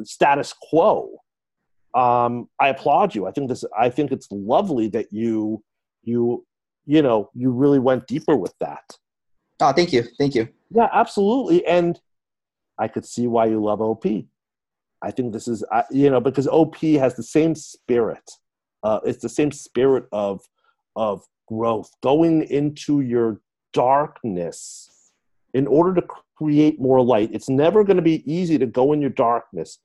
status quo. I applaud you. I think it's lovely that you really went deeper with that. Oh, thank you. Yeah, absolutely. And I could see why you love OP. I think this is, because OP has the same spirit. It's the same spirit of growth, going into your darkness in order to create more light. It's never going to be easy to go in your darkness.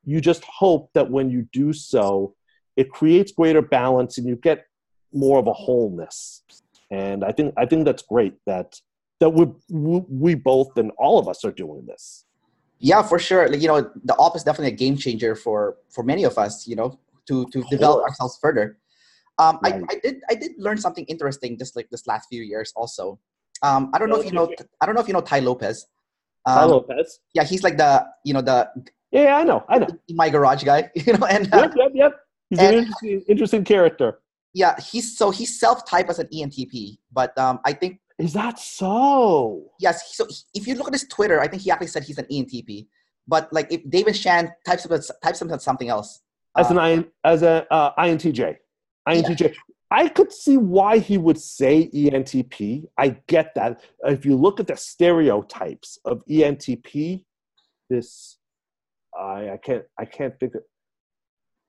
You just hope that when you do so, it creates greater balance and you get more of a wholeness. And I think that's great that we both and all of us are doing this. Yeah, for sure. Like, the op is definitely a game changer for many of us, to develop ourselves further. Right. I did learn something interesting just like this last few years also. I don't know if you know Tai Lopez. Ty Lopez. Yeah, he's like the the Yeah, I know. in my garage guy, and Yep. He's and an interesting character. yeah, he's self-typed as an ENTP, but I think Is that so? yes. So if you look at his Twitter, I think he actually said he's an ENTP. But like if David Shan types him as something else. As an INTJ. INTJ. Yeah. I could see why he would say ENTP. I get that. If you look at the stereotypes of ENTP, I can't think of,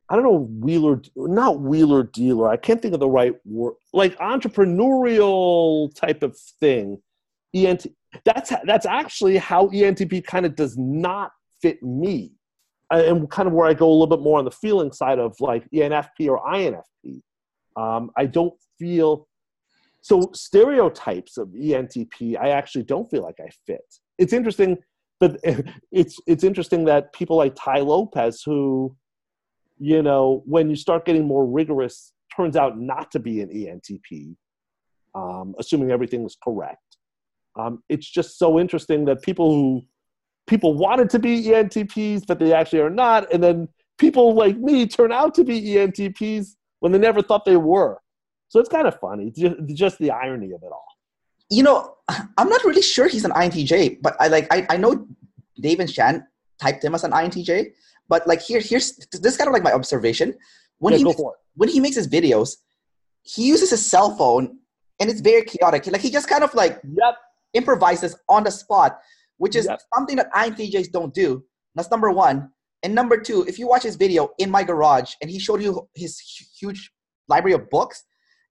I don't know, not wheeler dealer. I can't think of the right word. Like entrepreneurial type of thing. That's actually how ENTP kind of does not fit me. And kind of where I go a little bit more on the feeling side of like ENFP or INFP. I don't feel, so stereotypes of ENTP, I actually don't feel like I fit. It's interesting, but it's interesting that people like Ty Lopez, who, when you start getting more rigorous, turns out not to be an ENTP, assuming everything is correct. It's just so interesting that people wanted to be ENTPs, but they actually are not. And then people like me turn out to be ENTPs when they never thought they were. So it's kind of funny, just the irony of it all. I'm not really sure he's an INTJ, but I know David Shan typed him as an INTJ, but like here's this is kind of like my observation. When he makes his videos, he uses his cell phone and it's very chaotic. Like he just kind of like improvises on the spot, which is something that INTJs don't do. That's number one. And number two, if you watch his video in my garage and he showed you his huge library of books,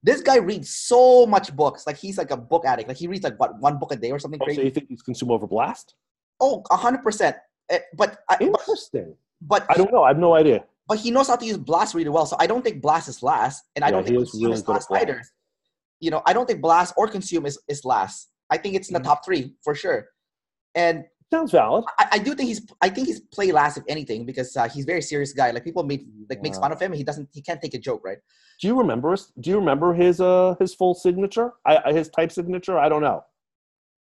this guy reads so much books. Like he's like a book addict. Like he reads like one book a day or something crazy. So you think he's consumed over blast? Oh, 100%. Interesting. But I don't know. I have no idea. But he knows how to use blast really well. So I don't think blast is last, and I don't think consume is last either. I don't think blast or consume is last. I think it's in the top three for sure. And sounds valid. I do think he's play last if anything, because he's a very serious guy. Like people makes fun of him. He can't take a joke, right? Do you remember his full signature? His type signature? I don't know.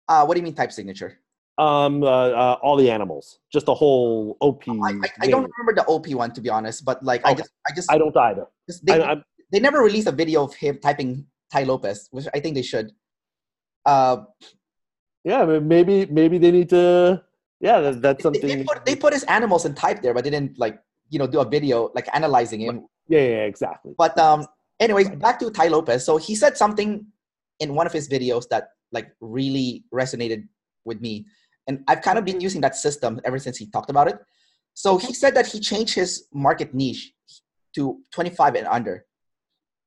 What do you mean type signature? All the animals, just the whole OP. I don't remember the OP one, to be honest, but like okay. I don't either. They never released a video of him typing Ty Lopez, which I think they should. Yeah, maybe they need to. Yeah, that's something. They put his animals in type there, but they didn't do a video like analyzing him. Yeah, exactly. But anyways, back to Ty Lopez. So he said something in one of his videos that like really resonated with me, and I've kind of been using that system ever since he talked about it. So he said that he changed his market niche to 25 and under.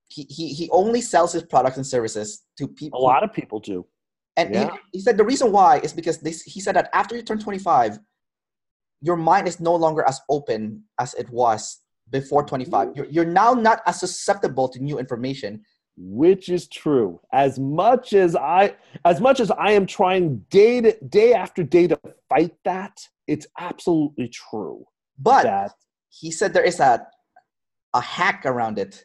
He only sells his products and services to people. A lot of people do. And he said the reason why is because he said that after you turn 25, your mind is no longer as open as it was before 25. You're now not as susceptible to new information. Which is true. As much as I am trying day after day to fight that, it's absolutely true. But he said there is a hack around it.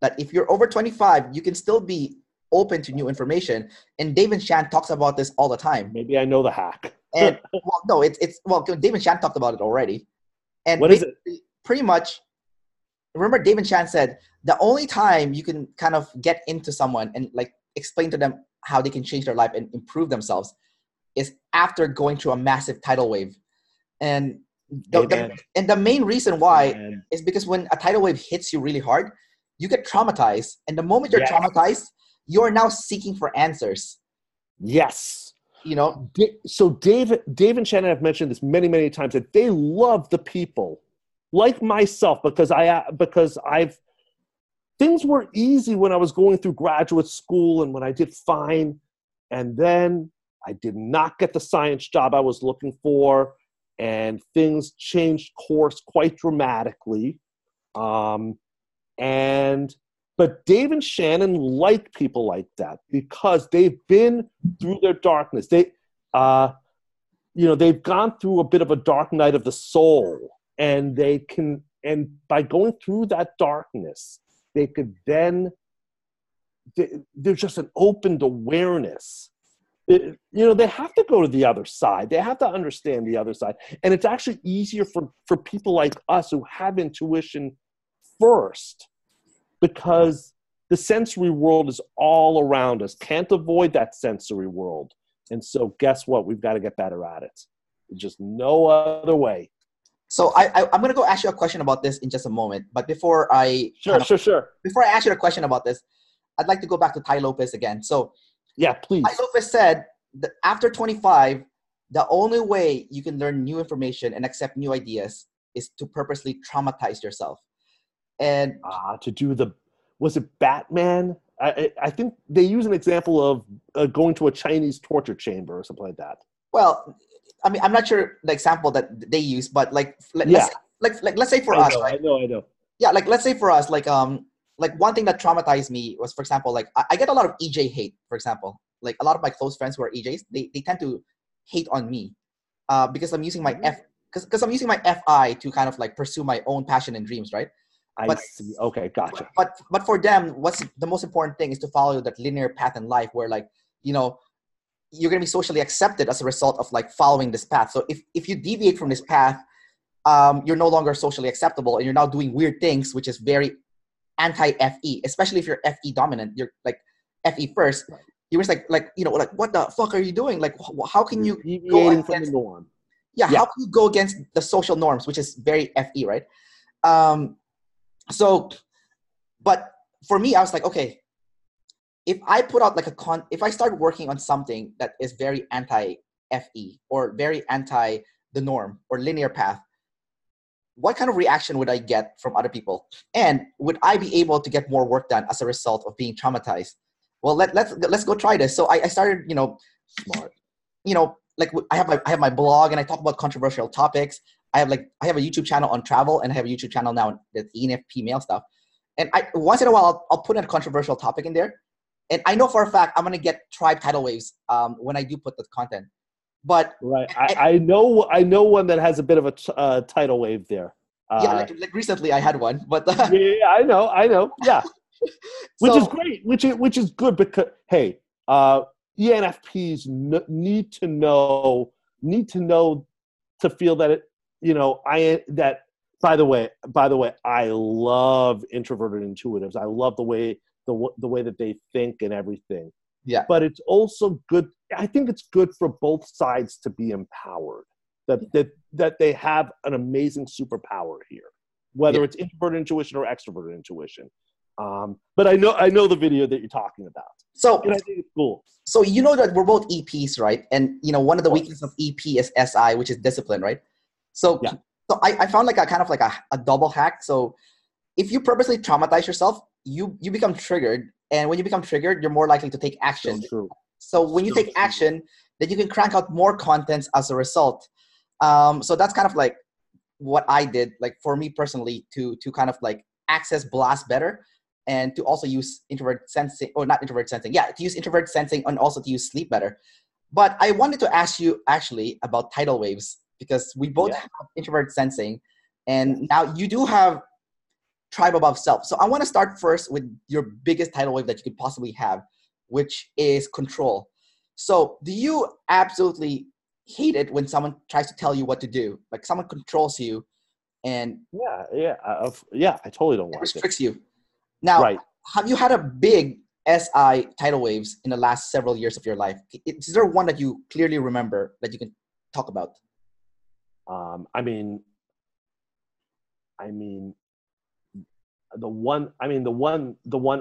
That if you're over 25, you can still be open to new information. And David Shan talks about this all the time. Maybe I know the hack. And David Shan talked about it already. And what is it? Pretty much, remember David Shan said the only time you can kind of get into someone and like explain to them how they can change their life and improve themselves is after going through a massive tidal wave. And the main reason why is because when a tidal wave hits you really hard, you get traumatized. And the moment you're traumatized, you're now seeking for answers. Yes. So Dave and Shannon have mentioned this many, many times that they love the people like myself because things were easy when I was going through graduate school and when I did fine. And then I did not get the science job I was looking for, and things changed course quite dramatically. But Dave and Shannon like people like that because they've been through their darkness. They've gone through a bit of a dark night of the soul, and by going through that darkness, there's just an opened awareness they have to go to the other side. They have to understand the other side. And it's actually easier for people like us who have intuition first, because the sensory world is all around us. Can't avoid that sensory world. And so guess what? We've got to get better at it. There's just no other way. So I'm going to go ask you a question about this in just a moment. But before I Sure. Before I ask you a question about this, I'd like to go back to Tai Lopez again. So yeah, please. Tai Lopez said that after 25, the only way you can learn new information and accept new ideas is to purposely traumatize yourself. And was it Batman? I think they use an example of going to a Chinese torture chamber or something like that. Well, I mean, I'm not sure the example that they use, but let's say for us, I know. Yeah, let's say for us, like one thing that traumatized me was, for example, I get a lot of EJ hate, for example. Like a lot of my close friends who are EJs, they tend to hate on me because I'm using my because I'm using my FI to kind of like pursue my own passion and dreams, right? I see. Okay, gotcha. But for them, what's the most important thing is to follow that linear path in life where, like, you're going to be socially accepted as a result of like following this path. So if you deviate from this path, you're no longer socially acceptable and you're now doing weird things, which is very anti-FE, especially if you're FE dominant. You're like FE first. You're just like what the fuck are you doing? Like, how can you go against from the norm? Yeah, how can you go against the social norms, which is very FE, right? But for me, I was like, okay, if I put out like if I start working on something that is very anti-FE or very anti the norm or linear path, what kind of reaction would I get from other people? And would I be able to get more work done as a result of being traumatized? Well, let's go try this. So I started, smart. Like I have my blog and I talk about controversial topics. I have a YouTube channel on travel and I have a YouTube channel now that's ENFP mail stuff. And once in a while I'll put in a controversial topic in there. And I know for a fact I'm gonna get tribe tidal waves when I do put the content. But right, I know one that has a bit of a tidal wave there. Yeah, like recently I had one, but yeah, I know, yeah, which is great, which is good because hey, ENFPs need to know to feel that it, by the way, I love introverted intuitives. I love the way that they think and everything. Yeah. But it's also good. I think it's good for both sides to be empowered. That they have an amazing superpower here, whether it's introverted intuition or extroverted intuition. But I know the video that you're talking about. So and I think it's cool. So you know that we're both EPs, right? And one of the weaknesses of EP is SI, which is discipline, right? So I found like a kind of like a double hack. So if you purposely traumatize yourself, you become triggered, and when you become triggered, you're more likely to take action. So when you take action, then you can crank out more contents as a result. So that's kind of like what I did, like for me personally, to kind of like access blast better, and to also use introvert sensing, or not introvert sensing, to use introvert sensing and also to use sleep better. But I wanted to ask you actually about tidal waves, because we both have introvert sensing, and now you do have tribe above self. So I want to start first with your biggest tidal wave that you could possibly have, which is control. So do you absolutely hate it when someone tries to tell you what to do? Like someone controls you and I totally don't want it. Restricts you. Now, have you had a big SI tidal waves in the last several years of your life? Is there one that you clearly remember that you can talk about? I mean, the one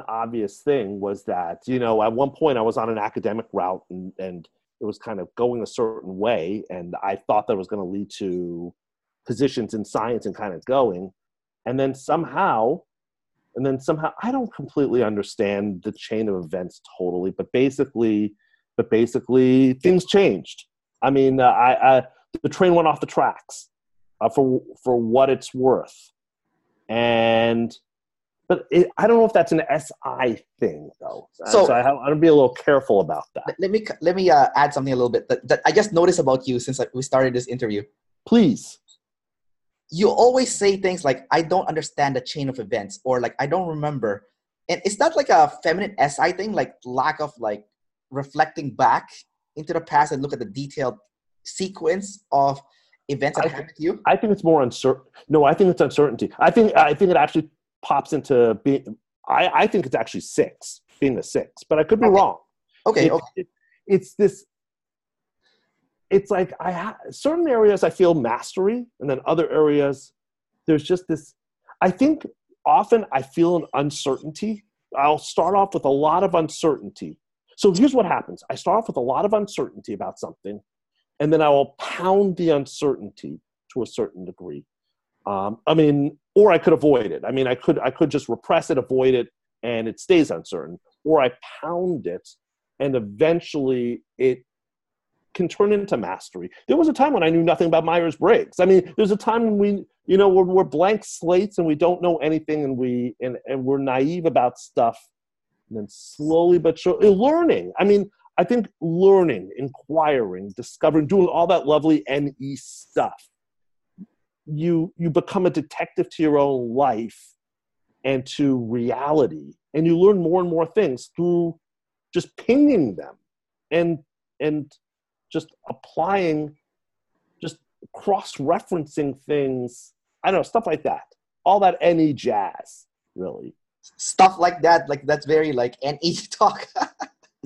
obvious thing was that, at one point I was on an academic route and it was kind of going a certain way, and I thought that was going to lead to positions in science and kind of going, and then somehow I don't completely understand the chain of events totally, but basically things changed. I mean, the train went off the tracks for what it's worth. But I don't know if that's an SI thing though. So I'm going to be a little careful about that. Let me add something a little bit that I just noticed about you since we started this interview. Please. You always say things like, I don't understand the chain of events, or like, I don't remember. And is that like a feminine SI thing? Like lack of like reflecting back into the past and look at the detailed sequence of events that happened to you? I think it's more uncertain. No, I think it's uncertainty. I think it actually pops into being. I think it's actually being a 6, but I could be wrong. Okay. It's this. It's like certain areas I feel mastery, and then other areas there's just this. I think often I feel an uncertainty. I'll start off with a lot of uncertainty. So here's what happens. I start off with a lot of uncertainty about something, and then I will pound the uncertainty to a certain degree. Or I could avoid it. I could just repress it, avoid it, and it stays uncertain. Or I pound it, and eventually it can turn into mastery. There was a time when I knew nothing about Myers-Briggs. There's a time when we're blank slates and we don't know anything, and we're naive about stuff. And then slowly but surely, learning. I think learning, inquiring, discovering, doing all that lovely NE stuff. You become a detective to your own life and to reality, and you learn more and more things through just pinging them and just applying, just cross-referencing things. I don't know, stuff like that. All that NE jazz, really. Stuff like that, that's very like NE talk.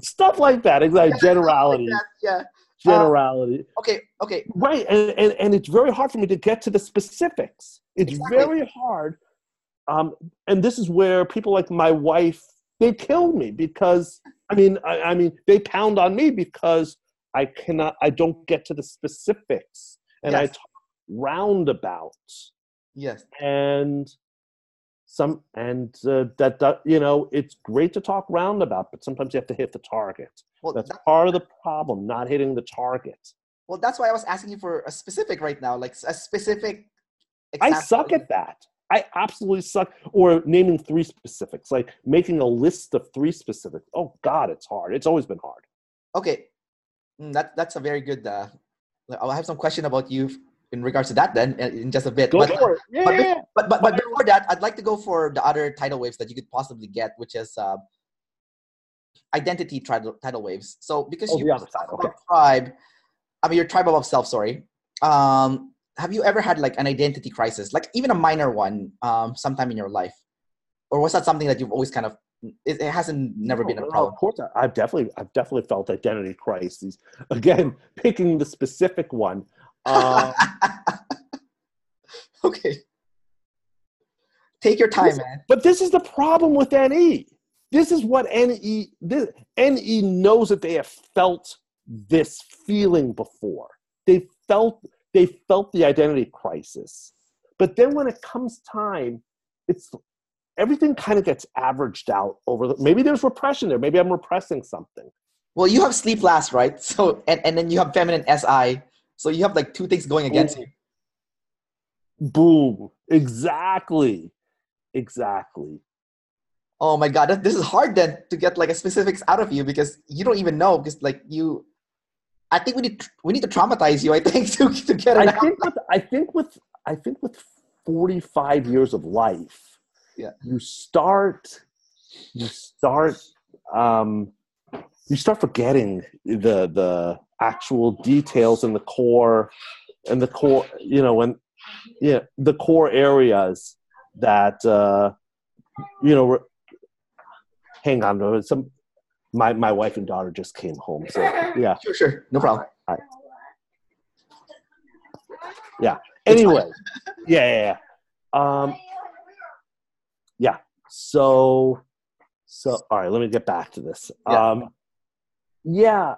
Stuff like that, exactly. Yeah, generality. like that, yeah. Generality. Okay. Right, and it's very hard for me to get to the specifics. It's very hard. And this is where people like my wife, they kill me because, they pound on me because I don't get to the specifics. And yes. I talk roundabouts. Yes. And it's great to talk roundabout, but sometimes you have to hit the target. Well, that's part of the problem, not hitting the target. Well, that's why I was asking you for a specific right now, like a specific example. I suck at that. I absolutely suck. Or naming 3 specifics, like making a list of 3 specifics. Oh God, it's hard. It's always been hard. Okay. That's a very good, I'll have some question about you in regards to that then in just a bit. Go for it. Yeah. But before that, I'd like to go for the other tidal waves that you could possibly get, which is identity tidal waves. So because you talk about tribe, your tribe above self, sorry. Have you ever had like an identity crisis, like even a minor one, sometime in your life? Or was that something that you've always kind of, it hasn't never been a problem? Of course, I've definitely felt identity crises. Again, picking the specific one. Okay. Take your time, man. But this is the problem with NE. This is what NE knows that they have felt this feeling before. They felt the identity crisis. But then when it comes time, everything kind of gets averaged out maybe there's repression there. Maybe I'm repressing something. Well, you have sleep last, right? So and then you have feminine SI. So you have like 2 things going against you. Boom. Exactly. Oh my God, this is hard then to get like a specifics out of you because you don't even know because like I think we need to traumatize you. I think to get it out. I think with 45 years of life, yeah, you start forgetting the actual details and the core, the core areas that hang on, my wife and daughter just came home, so yeah. Sure, no problem. All right. Yeah. Anyway, yeah. Yeah. So all right, let me get back to this. Yeah.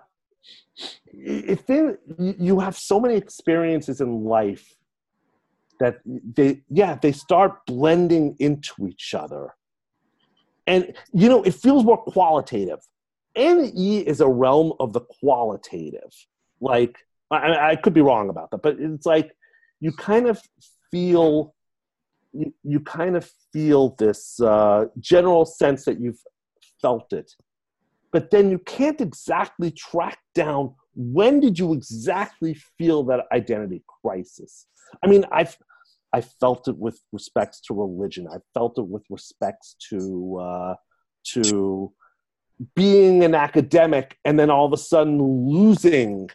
You have so many experiences in life that they start blending into each other. And, it feels more qualitative. NE is a realm of the qualitative. Like, I could be wrong about that, but it's like you kind of feel this general sense that you've felt it. But then you can't exactly track down when did you exactly feel that identity crisis. I felt it with respects to religion. I felt it with respects to being an academic and then all of a sudden losing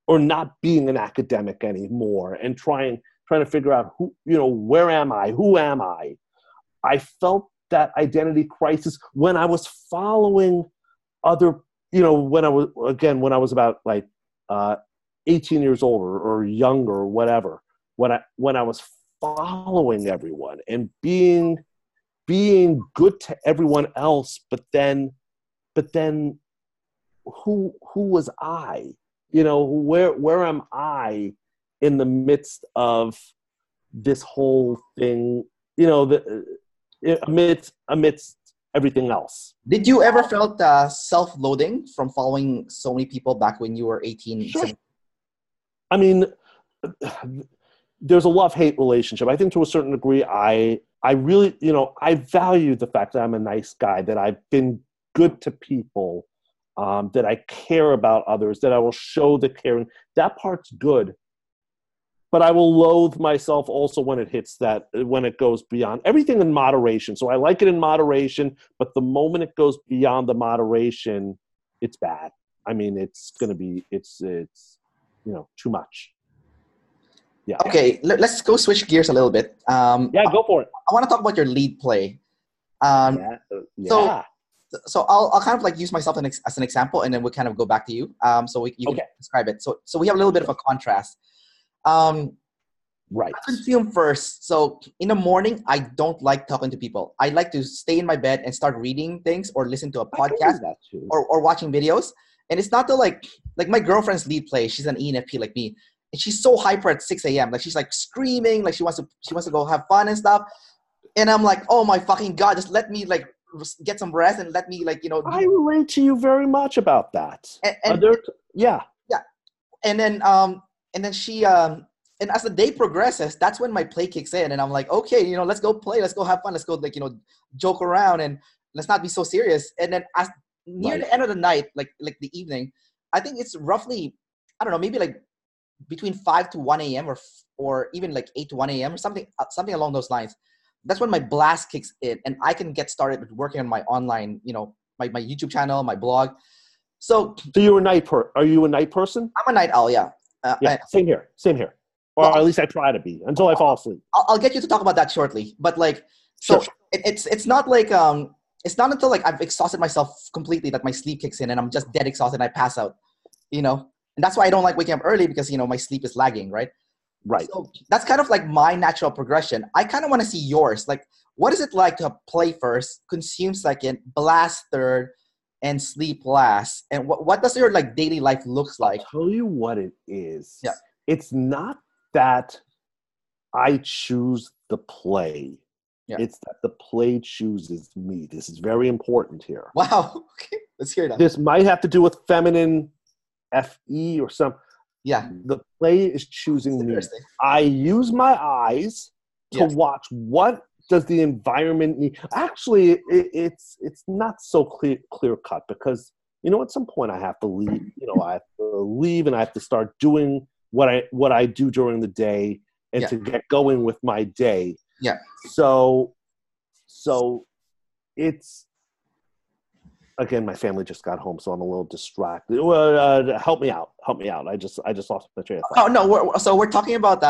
or not being an academic anymore and trying to figure out who, where am I? Who am I? I felt that identity crisis when I was following other, when I was about like 18 years old or younger or whatever, when I was following everyone and being good to everyone else, but then who was I? Where am I in the midst of this whole thing? Amidst everything else. Did you ever felt self-loathing from following so many people back when you were 18? Sure. I mean, there's a love-hate relationship. I think to a certain degree, I really, I value the fact that I'm a nice guy, that I've been good to people, that I care about others, that I will show the caring. That part's good. But I will loathe myself also when it goes beyond. Everything in moderation. So I like it in moderation, but the moment it goes beyond the moderation, it's bad. I mean, it's too much. Yeah. Okay, let's go switch gears a little bit. Go for it. I want to talk about your lead play. Yeah. So I'll kind of like use myself as an example, and then we'll kind of go back to you. So you can describe it. So we have a little bit of a contrast. Right. I consume first. So in the morning, I don't like talking to people. I like to stay in my bed and start reading things or listen to a podcast or watching videos. And it's not like my girlfriend's lead play. She's an ENFP like me. And she's so hyper at 6 a.m. Like she's like screaming, like she wants to go have fun and stuff. And I'm like, oh my fucking God, just let me like get some rest and let me like, I relate to you very much about that. Yeah. And then she and as the day progresses, that's when my play kicks in, and I'm like, okay, let's go play, let's go have fun, let's go like joke around, and let's not be so serious. And then as near the end of the night, like the evening, I think it's roughly, I don't know, maybe like between 5 to 1 a.m. or even like 8 to 1 a.m. or something along those lines. That's when my blast kicks in, and I can get started with working on my online, my YouTube channel, my blog. So you're are you a night person? I'm a night owl, yeah. Same here. Or at least I try to be until I fall asleep. I'll get you to talk about that shortly. But like, so sure. It's not like it's not until like I've exhausted myself completely that my sleep kicks in and I'm just dead exhausted and I pass out. And that's why I don't like waking up early because my sleep is lagging, right? Right. So that's kind of like my natural progression. I kind of want to see yours. Like, what is it like to play first, consume second, blast third, and sleep last? And what does your like daily life looks like? I'll tell you what it is. Yeah. It's not that I choose the play. Yeah. It's that the play chooses me. This is very important here. Wow. Okay. Let's hear that. This might have to do with feminine FE or some. Yeah. The play is choosing me. I use my eyes to watch what does the environment need. Actually, it's not so clear cut because at some point I have to leave. I have to leave and I have to start doing what I do during the day and to get going with my day. Yeah. So it's, again, my family just got home, so I'm a little distracted. Help me out. I just lost my train of thought. Oh no, we're talking about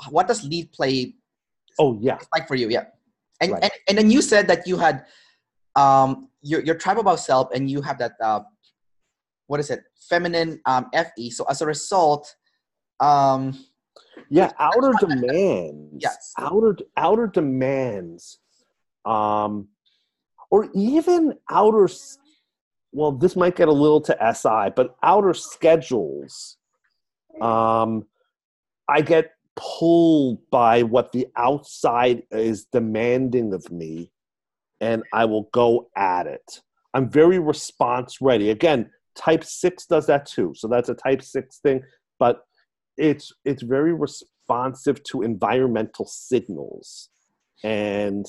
what does lead play like for you? Yeah. And right. and then you said that you had your tribe about self and you have that what is it? Feminine FE. So as a result, outer demands. Yes. Outer demands. Or even outer, well, this might get a little to SI, but outer schedules. I get pulled by what the outside is demanding of me, and I will go at it. I'm very response ready. Again, type 6 does that too. So that's a type 6 thing, but it's very responsive to environmental signals and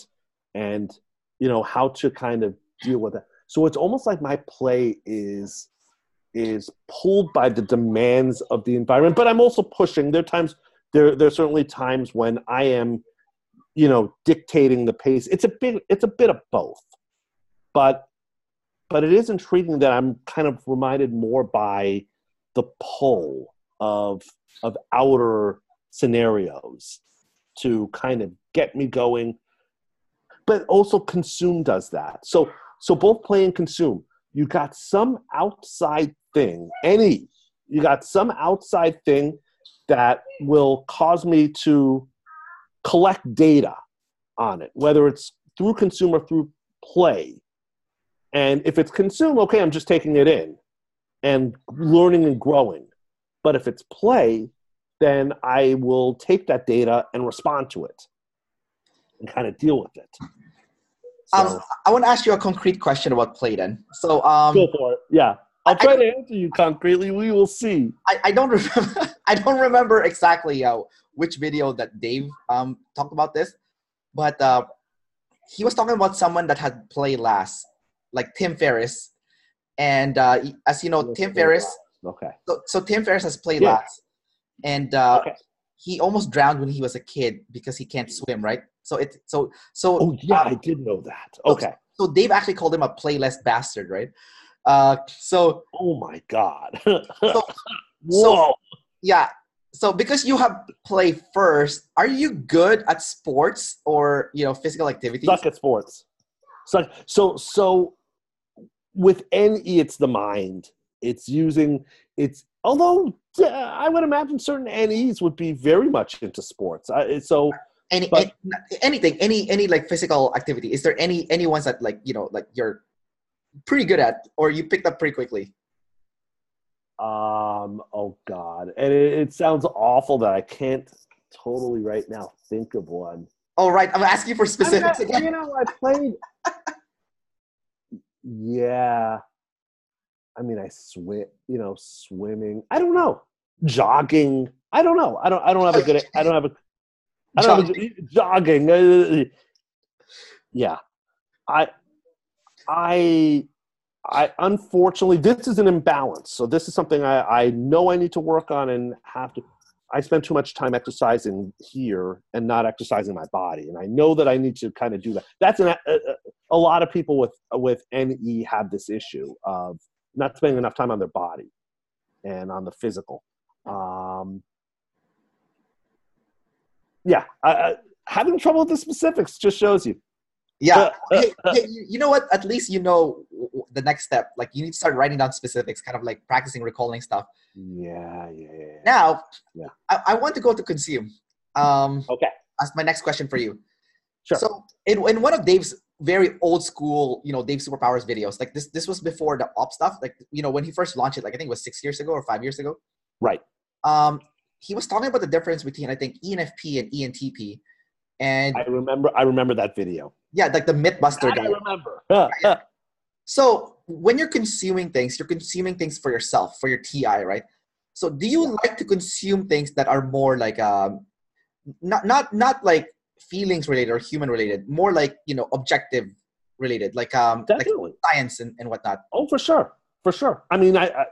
how to kind of deal with that. So it's almost like my play is pulled by the demands of the environment, but I'm also pushing. There are certainly times when I am, dictating the pace. It's a bit of both, but but it is intriguing that I'm kind of reminded more by the pull of outer scenarios to kind of get me going. But also consume does that. So both play and consume. You got some outside thing, you got some outside thing that will cause me to collect data on it, whether it's through consume or through play. And if it's consume, okay, I'm just taking it in and learning and growing. But if it's play, then I will take that data and respond to it and kind of deal with it. So, I want to ask you a concrete question about play then. So go for it. Yeah. I'll try to answer you concretely. We will see. I don't remember. I don't remember exactly which video that Dave talked about this, but he was talking about someone that had play last, like Tim Ferriss, and as you know, Tim Ferriss. Okay. So Tim Ferriss has played last, and he almost drowned when he was a kid because he can't swim, right? So. Oh yeah, I did know that. Okay. So Dave actually called him a playless bastard, right? Oh my God. Whoa. Yeah. So because you have play first, are you good at sports or physical activities? Suck at sports. So with NE, it's the mind. Although I would imagine certain NEs would be very much into sports. Anything, any like physical activity. Is there any ones that like you're pretty good at, or you picked up pretty quickly? Oh God, and it sounds awful that I can't totally right now think of one. Oh right, I'm asking for specifics again. I played. Yeah. I mean, I swim, swimming. I don't know. Jogging. I don't know. I don't have a good, jogging. Yeah. I unfortunately, this is an imbalance. So this is something I know I need to work on and have to. I spend too much time exercising here and not exercising my body. And I know that I need to kind of do that. That's a lot of people with NE have this issue of not spending enough time on their body and on the physical. Having trouble with the specifics just shows you. Yeah. Hey, you know what? At least you know the next step. Like you need to start writing down specifics, kind of like practicing recalling stuff. Yeah. Now, I want to go to consume. Okay. That's my next question for you. Sure. So in one of Dave's very old school, Dave Superpowers videos, like this was before the op stuff. Like, when he first launched it, like I think it was 6 years ago or 5 years ago. Right. He was talking about the difference between, I think, ENFP and ENTP. And I remember that video. Yeah, like the Mythbuster guy. I remember. Yeah. So when you're consuming things for yourself, for your TI, right? So do you like to consume things that are more like not like feelings related or human related, more like objective related, like science and whatnot? Oh, for sure. I mean, I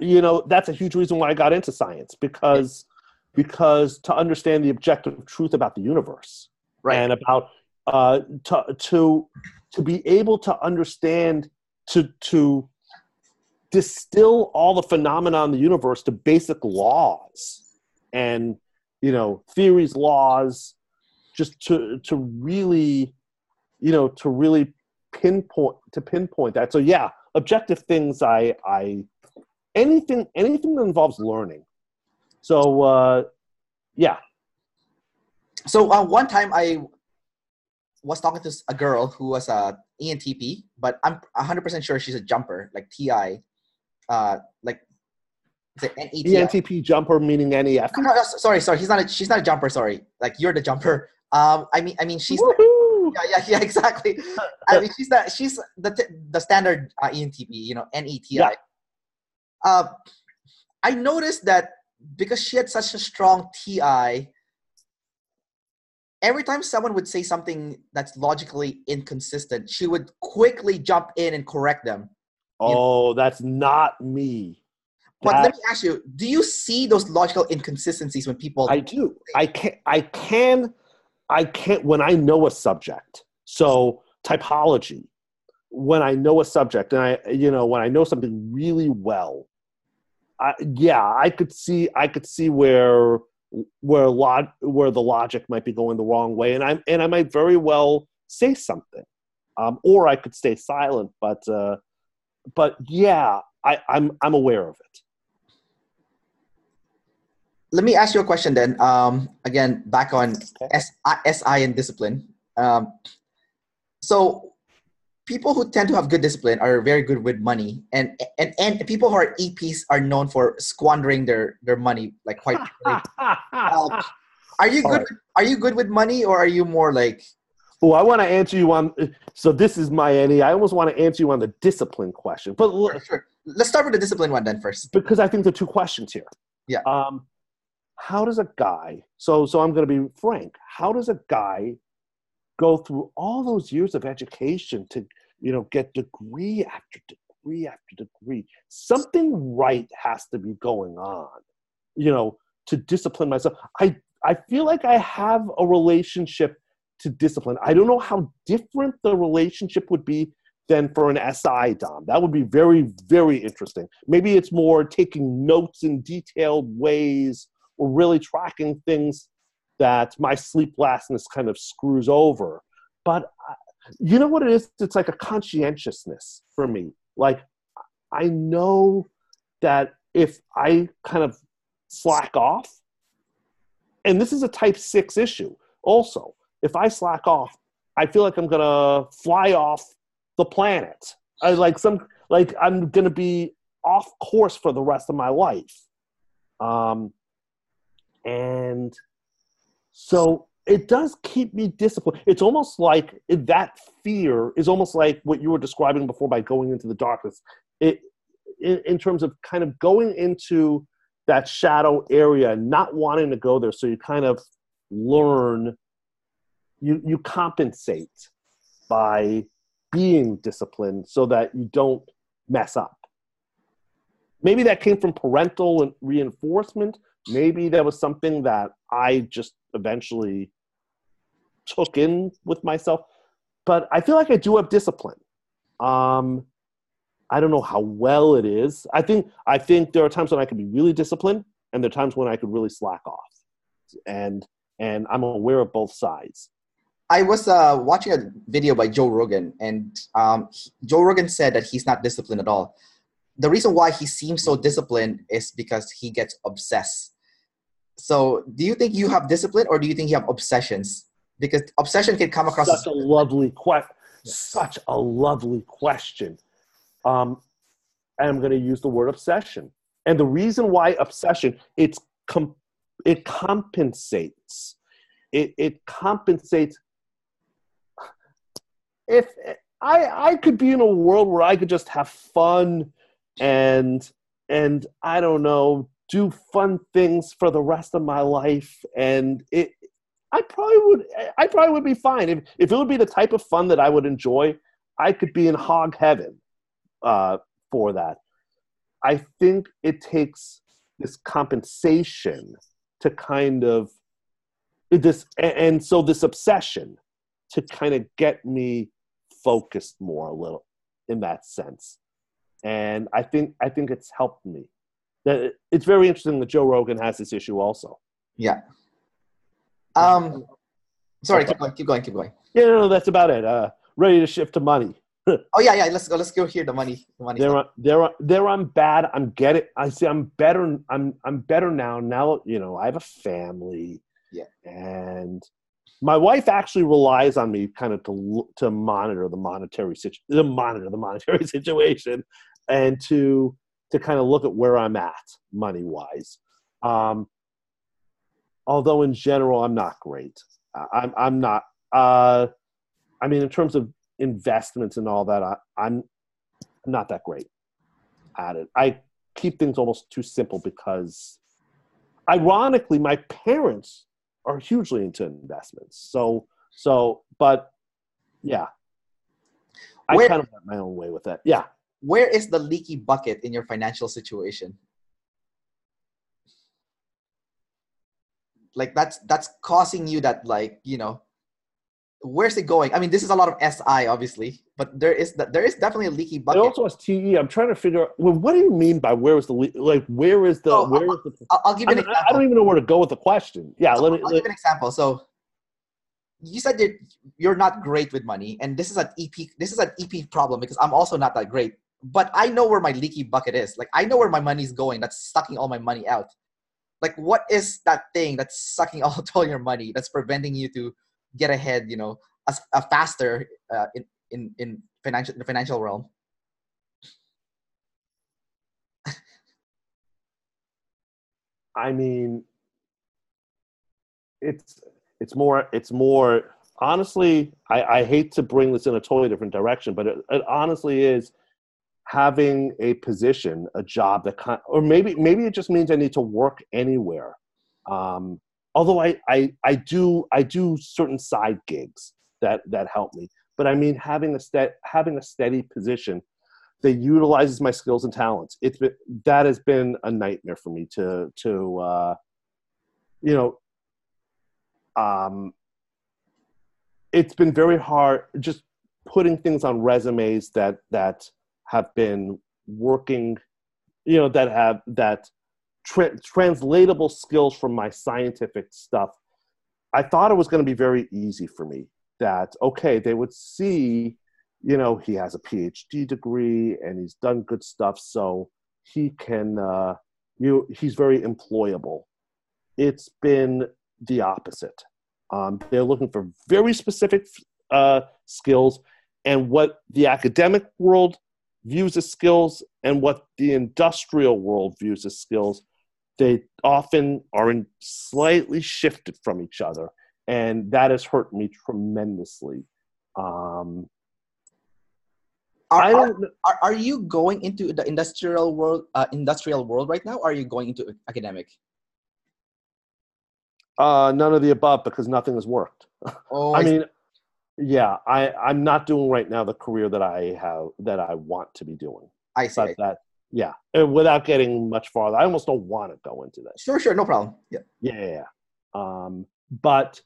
that's a huge reason why I got into science because to understand the objective truth about the universe, right, and about to be able to understand to distill all the phenomena in the universe to basic laws and theories, laws, just to really pinpoint that. So yeah, objective things. Anything that involves learning. So yeah. So one time I was talking to a girl who was a ENTP, but I'm 100% sure she's a jumper, like TI, like is it NETI? ENTP jumper meaning NEF? No, sorry. She's not a jumper. Sorry, like you're the jumper. I mean she's yeah, exactly. I mean she's the standard ENTP, NETI. Yeah. I noticed that because she had such a strong TI, every time someone would say something that's logically inconsistent, she would quickly jump in and correct them. Oh, that's not me. But let me ask you, do you see those logical inconsistencies when people... I do. I can when I know a subject. So typology. when I know a subject and when I know something really well, I could see where the logic might be going the wrong way, and I might very well say something, or I could stay silent. But yeah, I'm aware of it. Let me ask you a question then. Again, back on SI and discipline. So people who tend to have good discipline are very good with money, and people who are EPs are known for squandering their money like quite. Are you good? Right. Are you good with money, or are you more like? Oh, I want to answer you on. So this is my NE. I almost want to answer you on the discipline question, but Sure. Let's start with the discipline one then first. Because I think there are two questions here. Yeah. How does a guy? So I'm going to be frank. How does a guy go through all those years of education to get degree after degree after degree? Something right has to be going on, to discipline myself. I feel like I have a relationship to discipline. I don't know how different the relationship would be than for an SI Dom. That would be very, very interesting. Maybe it's more taking notes in detailed ways, or really tracking things that my sleeplessness kind of screws over. But you know what it is? It's like a conscientiousness for me. Like, I know that if I kind of slack off, and this is a type 6 issue also, if I slack off, I feel like I'm going to fly off the planet. I'm going to be off course for the rest of my life. And so it does keep me disciplined. It's almost like that fear is almost like what you were describing before by going into the darkness. In terms of kind of going into that shadow area and not wanting to go there. So you kind of learn, you compensate by being disciplined so that you don't mess up. Maybe that came from parental reinforcement. Maybe that was something that I just eventually took in with myself. But I feel like I do have discipline. I don't know how well it is. I think there are times when I can be really disciplined, and there are times when I could really slack off. And I'm aware of both sides. I was watching a video by Joe Rogan, and Joe Rogan said that he's not disciplined at all. The reason why he seems so disciplined is because he gets obsessed. So do you think you have discipline, or do you think you have obsessions? Because obsession can come across such a lovely question. And I'm going to use the word obsession. And the reason why obsession, it compensates. It compensates. If I could be in a world where I could just have fun and I don't know, do fun things for the rest of my life, and I probably would be fine. If it would be the type of fun that I would enjoy, I could be in hog heaven for that. I think it takes this compensation to kind of this obsession to kind of get me focused more a little in that sense. And I think it's helped me. It's very interesting that Joe Rogan has this issue also. Yeah. Sorry, keep going. Yeah, no, that's about it. Ready to shift to money. Oh yeah. Let's go here. The money. There I'm bad. I'm better. I'm better now. Now, I have a family. Yeah. And my wife actually relies on me kind of to monitor the monetary situation, and to kind of look at where I'm at money wise. Although in general I'm not great. I'm not. I mean, in terms of investments and all that, I'm not that great at it. I keep things almost too simple because, ironically, my parents are hugely into investments. But yeah, I kind of went my own way with that. Yeah. Where is the leaky bucket in your financial situation? Like that's causing you that, like, where's it going? I mean, this is a lot of SI, obviously, but there is definitely a leaky It bucket. also has TE. I'm trying to figure out, well, what do you mean by where is the where is the So where is the I'll give you an example. I don't even know where to go with the question. Yeah, So I'll give you an example. So you said that you're not great with money, and this is an EP problem because I'm also not that great. But I know where my leaky bucket is. Like I know where my money's going. That's sucking all my money out. Like what is that thing that's sucking all your money? That's preventing you to get ahead. You know, a faster in the financial realm. I mean, it's more honestly, I hate to bring this in a totally different direction, but it honestly is having a position, a job that or maybe it just means I need to work anywhere. Although I do certain side gigs that help me, but I mean having a steady position that utilizes my skills and talents. That has been a nightmare for me to you know. It's been very hard just putting things on resumes that have been working, that translatable skills from my scientific stuff. I thought it was going to be very easy for me that, okay, they would see, he has a PhD degree and he's done good stuff. So he can, he's very employable. It's been the opposite. They're looking for very specific skills, and what the academic world views as skills and what the industrial world views as skills, they often are slightly shifted from each other, and that has hurt me tremendously. Are you going into the industrial world right now, or are you going into academic? None of the above, because nothing has worked. Oh, yeah, I'm not doing right now the career that I want to be doing. I see. Yeah, without getting much farther, I almost don't want to go into this. Sure, no problem. Yeah. Yeah. But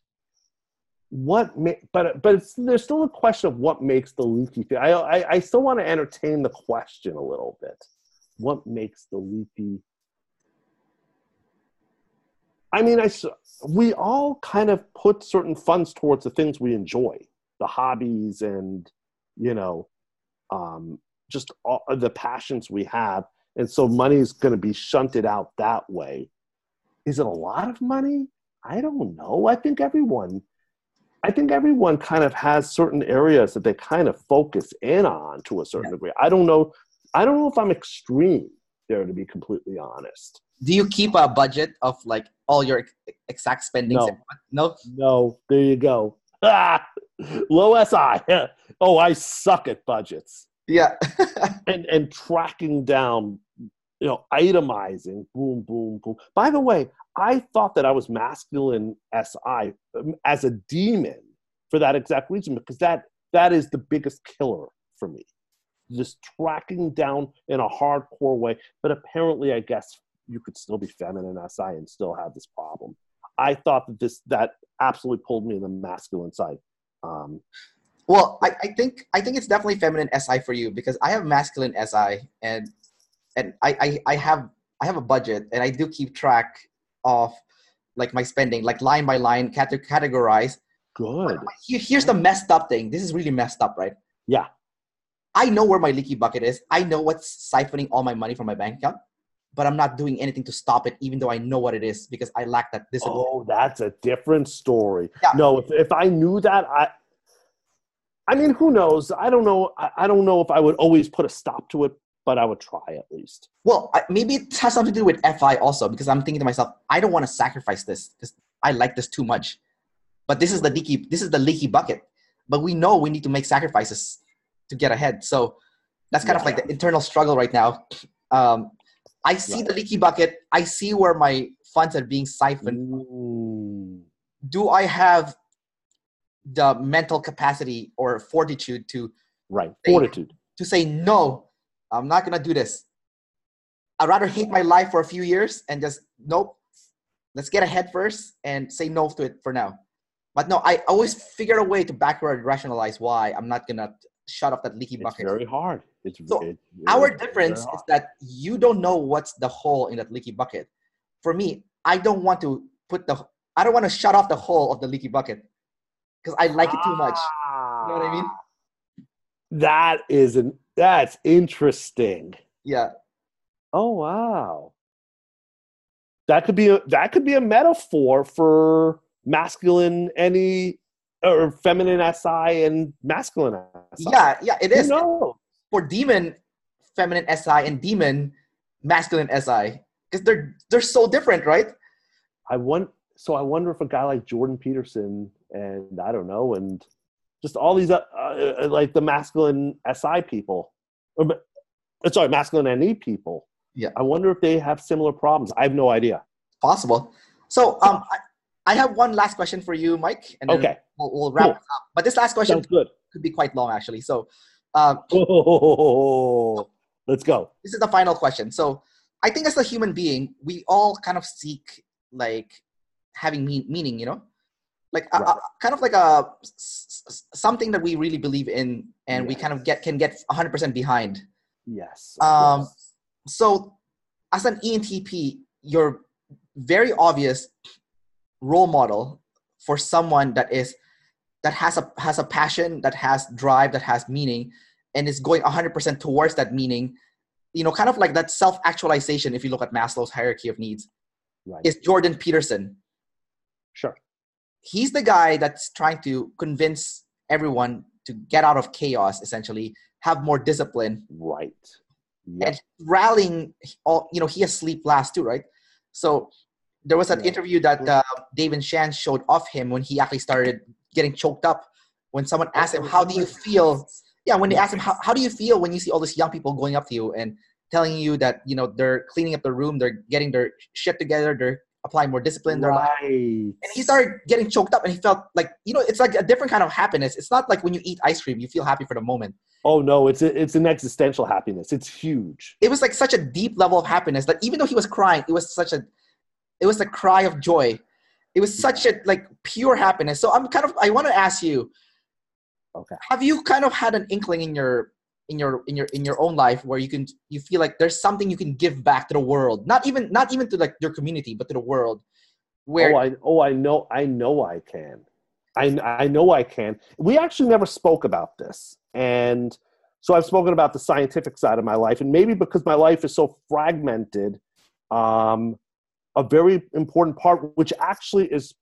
there's still a question of what makes the leaky thing. I still want to entertain the question a little bit. What makes the leaky? I mean, we all kind of put certain funds towards the things we enjoy, the hobbies, and just all the passions we have, and so money is going to be shunted out that way. Is it a lot of money? I don't know. I think everyone kind of has certain areas that they kind of focus in on to a certain degree. I don't know if I'm extreme there, to be completely honest. Do you keep a budget of like all your exact spendings? No. There you go. Low SI. Oh, I suck at budgets. Yeah. and tracking down, itemizing. Boom, boom, boom. By the way, I thought that I was masculine SI as a demon for that exact reason, because that is the biggest killer for me. Just tracking down in a hardcore way. But apparently, I guess you could still be feminine SI and still have this problem. I thought that absolutely pulled me in the masculine side. Well, I think it's definitely feminine SI for you, because I have masculine SI, and I have a budget, and I do keep track of like my spending, like line by line, categorize. Good. Here's the messed up thing. This is really messed up, right? Yeah. I know where my leaky bucket is. I know what's siphoning all my money from my bank account, but I'm not doing anything to stop it, even though I know what it is, because I lack that discipline. Oh, that's a different story. Yeah. No, if I knew that, I mean, who knows? I don't know. I don't know if I would always put a stop to it, but I would try at least. Well, maybe it has something to do with FI also, because I'm thinking to myself, I don't want to sacrifice this because I like this too much. But this is the leaky bucket. But we know we need to make sacrifices to get ahead. So that's kind of like the internal struggle right now. I see the leaky bucket. I see where my funds are being siphoned. Ooh. Do I have the mental capacity or fortitude to say, no, I'm not going to do this. I'd rather hate my life for a few years and just, nope, let's get ahead first and say no to it for now. But no, I always figure a way to backward rationalize why I'm not gonna shut off that leaky It's bucket. very hard. So our difference is that you don't know what's the hole in that leaky bucket. For me, I don't want to shut off the hole of the leaky bucket because I like it too much. You know what I mean? That's interesting. Yeah. Oh wow. That could be a metaphor for masculine or feminine SI and masculine SI. Yeah, it is. No. For demon feminine SI and demon masculine SI. Because they're so different, right? I wonder if a guy like Jordan Peterson and I don't know, and just all these like the masculine SI people, masculine NE people. Yeah. I wonder if they have similar problems. I have no idea. Possible. So I have one last question for you, Mike, and then okay, we'll wrap this up. But this last question could be quite long, actually. So let's go. This is the final question. So I think as a human being, we all kind of seek like having meaning, you know, like kind of like something that we really believe in, and we kind of can get 100% behind. Yes. So as an ENTP, you're very obvious role model for someone that has a passion, that has drive, that has meaning, and is going 100% towards that meaning. You know, kind of like that self-actualization. If you look at Maslow's hierarchy of needs, is Jordan Peterson. Sure. He's the guy that's trying to convince everyone to get out of chaos, essentially, have more discipline. Right. Yep. And rallying he has sleep last too, right? So there was an interview that David Shan showed of him when he actually started getting choked up. When someone asked him, how do you feel? Yeah, when they asked him, how do you feel when you see all these young people going up to you and telling you that, you know, they're cleaning up their room, they're getting their shit together, they're applying more discipline in their life. And he started getting choked up, and he felt like, you know, it's like a different kind of happiness. It's not like when you eat ice cream, you feel happy for the moment. Oh no, it's an existential happiness. It's huge. It was like such a deep level of happiness that even though he was crying, it was a cry of joy. It was such a like pure happiness. So I want to ask you, okay, have you kind of had an inkling in your own life where you feel like there's something you can give back to the world, not even to like your community, but to the world? Where I know I can. I know I can. We actually never spoke about this. And so I've spoken about the scientific side of my life, and maybe because my life is so fragmented, a very important part, which actually is,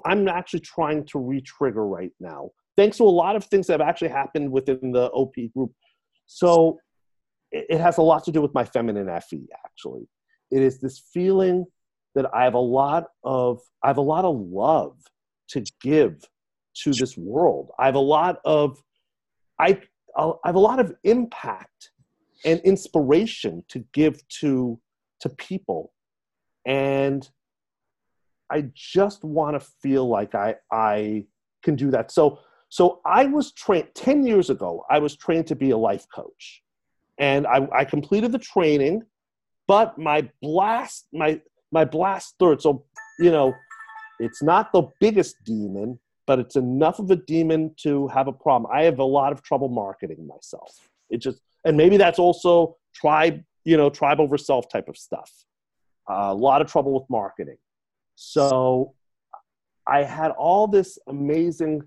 I'm actually trying to re-trigger right now, thanks to a lot of things that have actually happened within the OP group. So it has a lot to do with my feminine FE, actually. It is this feeling that I have a lot of love to give to this world. I have a lot of impact and inspiration to give to people. And I just want to feel like I can do that. So I was trained 10 years ago. I was trained to be a life coach, and I completed the training, but my blast third. So, you know, it's not the biggest demon, but it's enough of a demon to have a problem. I have a lot of trouble marketing myself. And maybe that's also tribe over self type of stuff. A lot of trouble with marketing. So I had all this amazing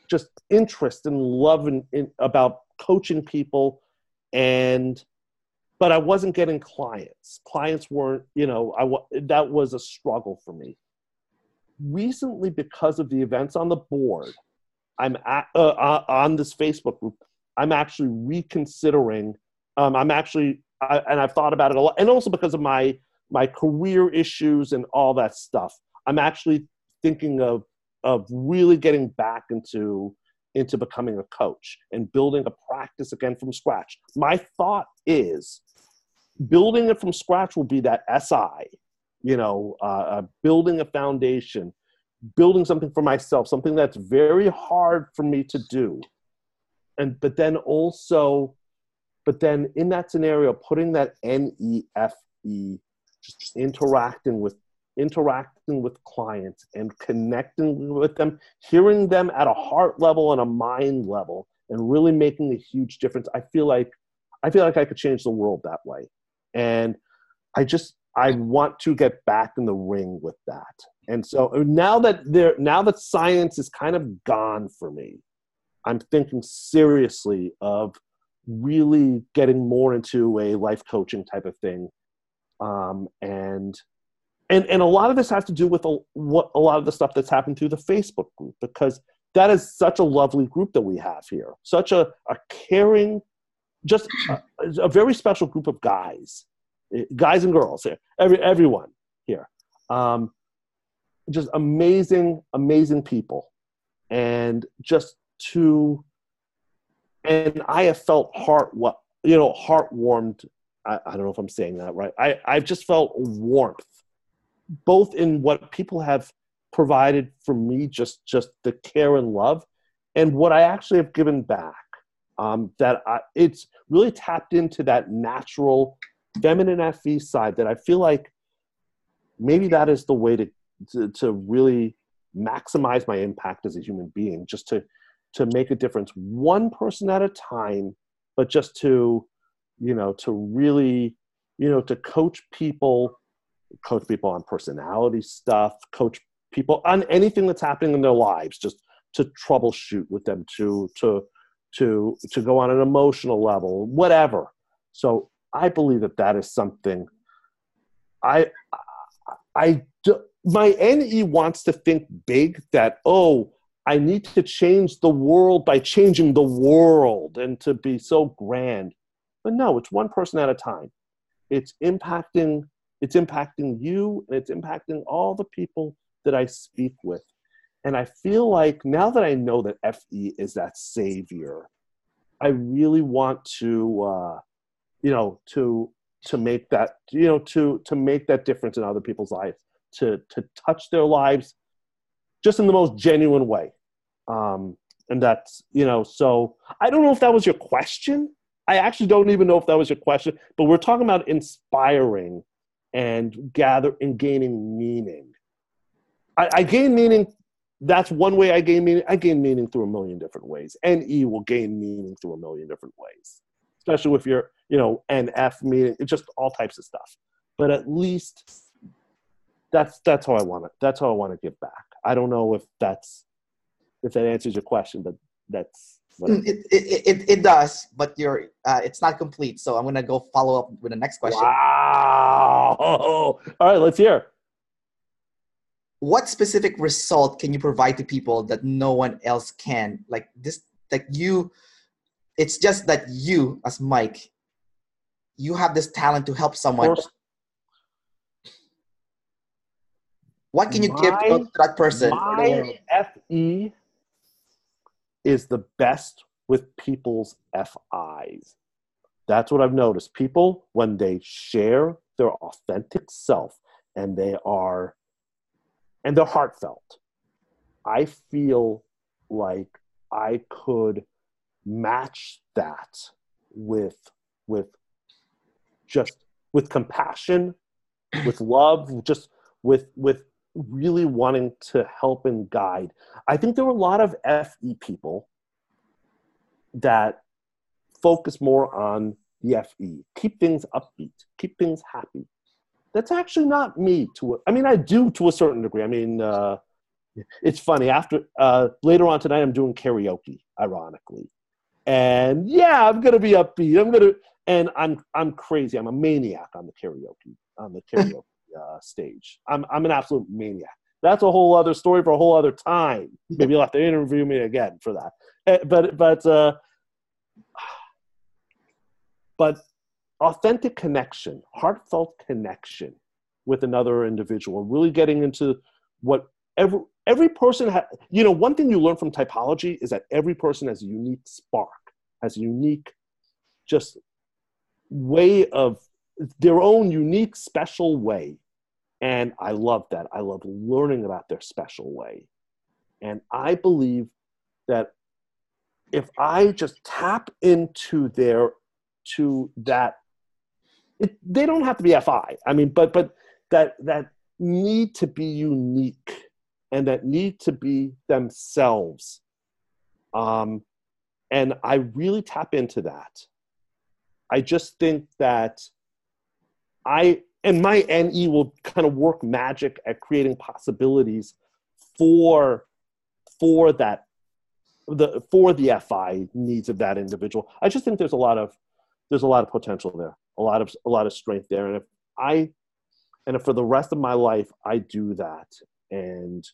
just interest and love about coaching people, but I wasn't getting clients. Clients weren't, that was a struggle for me. Recently, because of the events on the board, I'm on this Facebook group, I'm actually reconsidering. And I've thought about it a lot. And also because of my career issues and all that stuff, I'm actually thinking of really getting back into becoming a coach and building a practice again from scratch. My thought is building it from scratch will be that SI, building a foundation, building something for myself, something that's very hard for me to do. But then in that scenario, putting that NEFE, just interacting with interacting with clients and connecting with them, hearing them at a heart level and a mind level, and really making a huge difference. I feel like I could change the world that way. And I want to get back in the ring with that. And so now that science is kind of gone for me, I'm thinking seriously of really getting more into a life coaching type of thing. And a lot of this has to do with a lot of the stuff that's happened through the Facebook group, because that is such a lovely group that we have here. Such a caring, just a very special group of guys and girls here, everyone here. Just amazing people. And and I have felt heartwarmed. I don't know if I'm saying that right. I've just felt warmth, both in what people have provided for me, just the care and love, and what I actually have given back. It's really tapped into that natural feminine FE side that I feel like maybe that is the way to really maximize my impact as a human being, just to make a difference one person at a time, but just to really, to coach people on personality stuff, coach people on anything that's happening in their lives, just to troubleshoot with them, to go on an emotional level, whatever. So I believe that is something my NE wants to think big, that, I need to change the world by changing the world, and to be so grand. But no, it's one person at a time. It's impacting you, and it's impacting all the people that I speak with. And I feel like now that I know that FE is that savior, I really want to make that, to make that difference in other people's lives, to touch their lives just in the most genuine way. And that's, so I don't know if that was your question. I actually don't even know if that was your question, but we're talking about inspiring and gaining meaning. I gain meaning. That's one way I gain meaning. I gain meaning through a million different ways. NE will gain meaning through a million different ways, especially with your, NF meaning, just all types of stuff. But at least that's how I want it. That's how I want to give back. I don't know if that answers your question, but that's what it does, but it's not complete. So I'm gonna go follow up with the next question. Wow! All right, let's hear. What specific result can you provide to people that no one else can? Like this, like you, it's just that you, as Mike, you have this talent to help someone. What can you give to that person? My FE is the best with people's FIs. That's what I've noticed. People, when they share their authentic self and they're heartfelt, I feel like I could match that with compassion, with love, just with really wanting to help and guide. I think there are a lot of FE people that focus more on the FE, keep things upbeat, keep things happy. That's actually not me. I do to a certain degree. It's funny. After later on tonight, I'm doing karaoke, ironically, and yeah, I'm gonna be upbeat. And I'm crazy. I'm a maniac on the karaoke stage. I'm an absolute maniac. That's a whole other story for a whole other time. Maybe you'll have to interview me again for that. But authentic connection, heartfelt connection with another individual, really getting into what every person has. One thing you learn from typology is that every person has a unique spark, has a unique just way of their own unique special way. And I love that. I love learning about their special way. And I believe that if I just tap into that, they don't have to be FI. But that need to be unique and that need to be themselves. And I really tap into that. I just think that and my NE will kind of work magic at creating possibilities for the FI needs of that individual. I just think there's a lot of potential there, a lot of strength there. And if for the rest of my life I do that and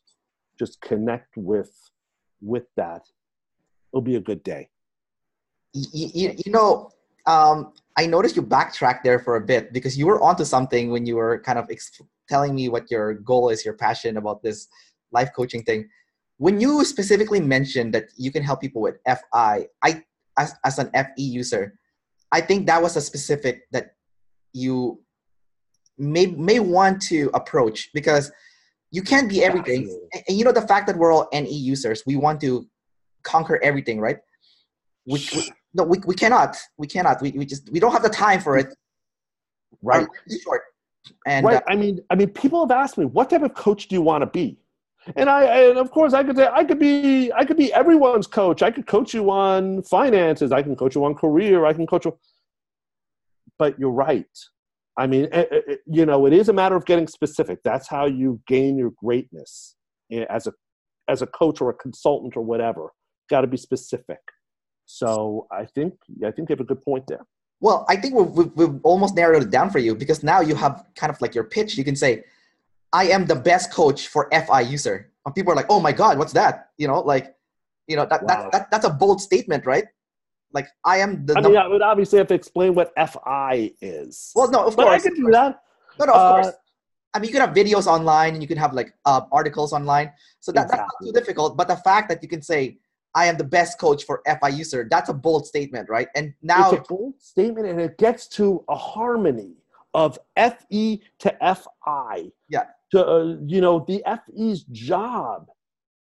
just connect with that, it'll be a good day. I noticed you backtracked there for a bit because you were onto something when you were kind of telling me what your goal is, your passion about this life coaching thing. When you specifically mentioned that you can help people with FI, as an FE user, I think that was a specific that you may want to approach because you can't be everything. And the fact that we're all NE users, we want to conquer everything, right? We cannot. We don't have the time for it. Right. It's short. And right. I mean, people have asked me, what type of coach do you want to be? And of course I could say, I could be everyone's coach. I could coach you on finances. I can coach you on career. I can coach you. But you're right. I mean, it is a matter of getting specific. That's how you gain your greatness as a coach or a consultant or whatever. Got to be specific. So I think you have a good point there. Well, I think we've almost narrowed it down for you because now you have kind of like your pitch. You can say, I am the best coach for FI user. And people are like, oh my God, what's that? Wow. That's a bold statement, right? Like I am the. I would obviously have to explain what FI is. Well, no, of but course. I could do that. No, of course. I mean, you can have videos online and you can have like articles online. So that's not too difficult. But the fact that you can say, I am the best coach for FI user, that's a bold statement, right? And now it's a bold statement and it gets to a harmony of FE to FI. Yeah. The FE's job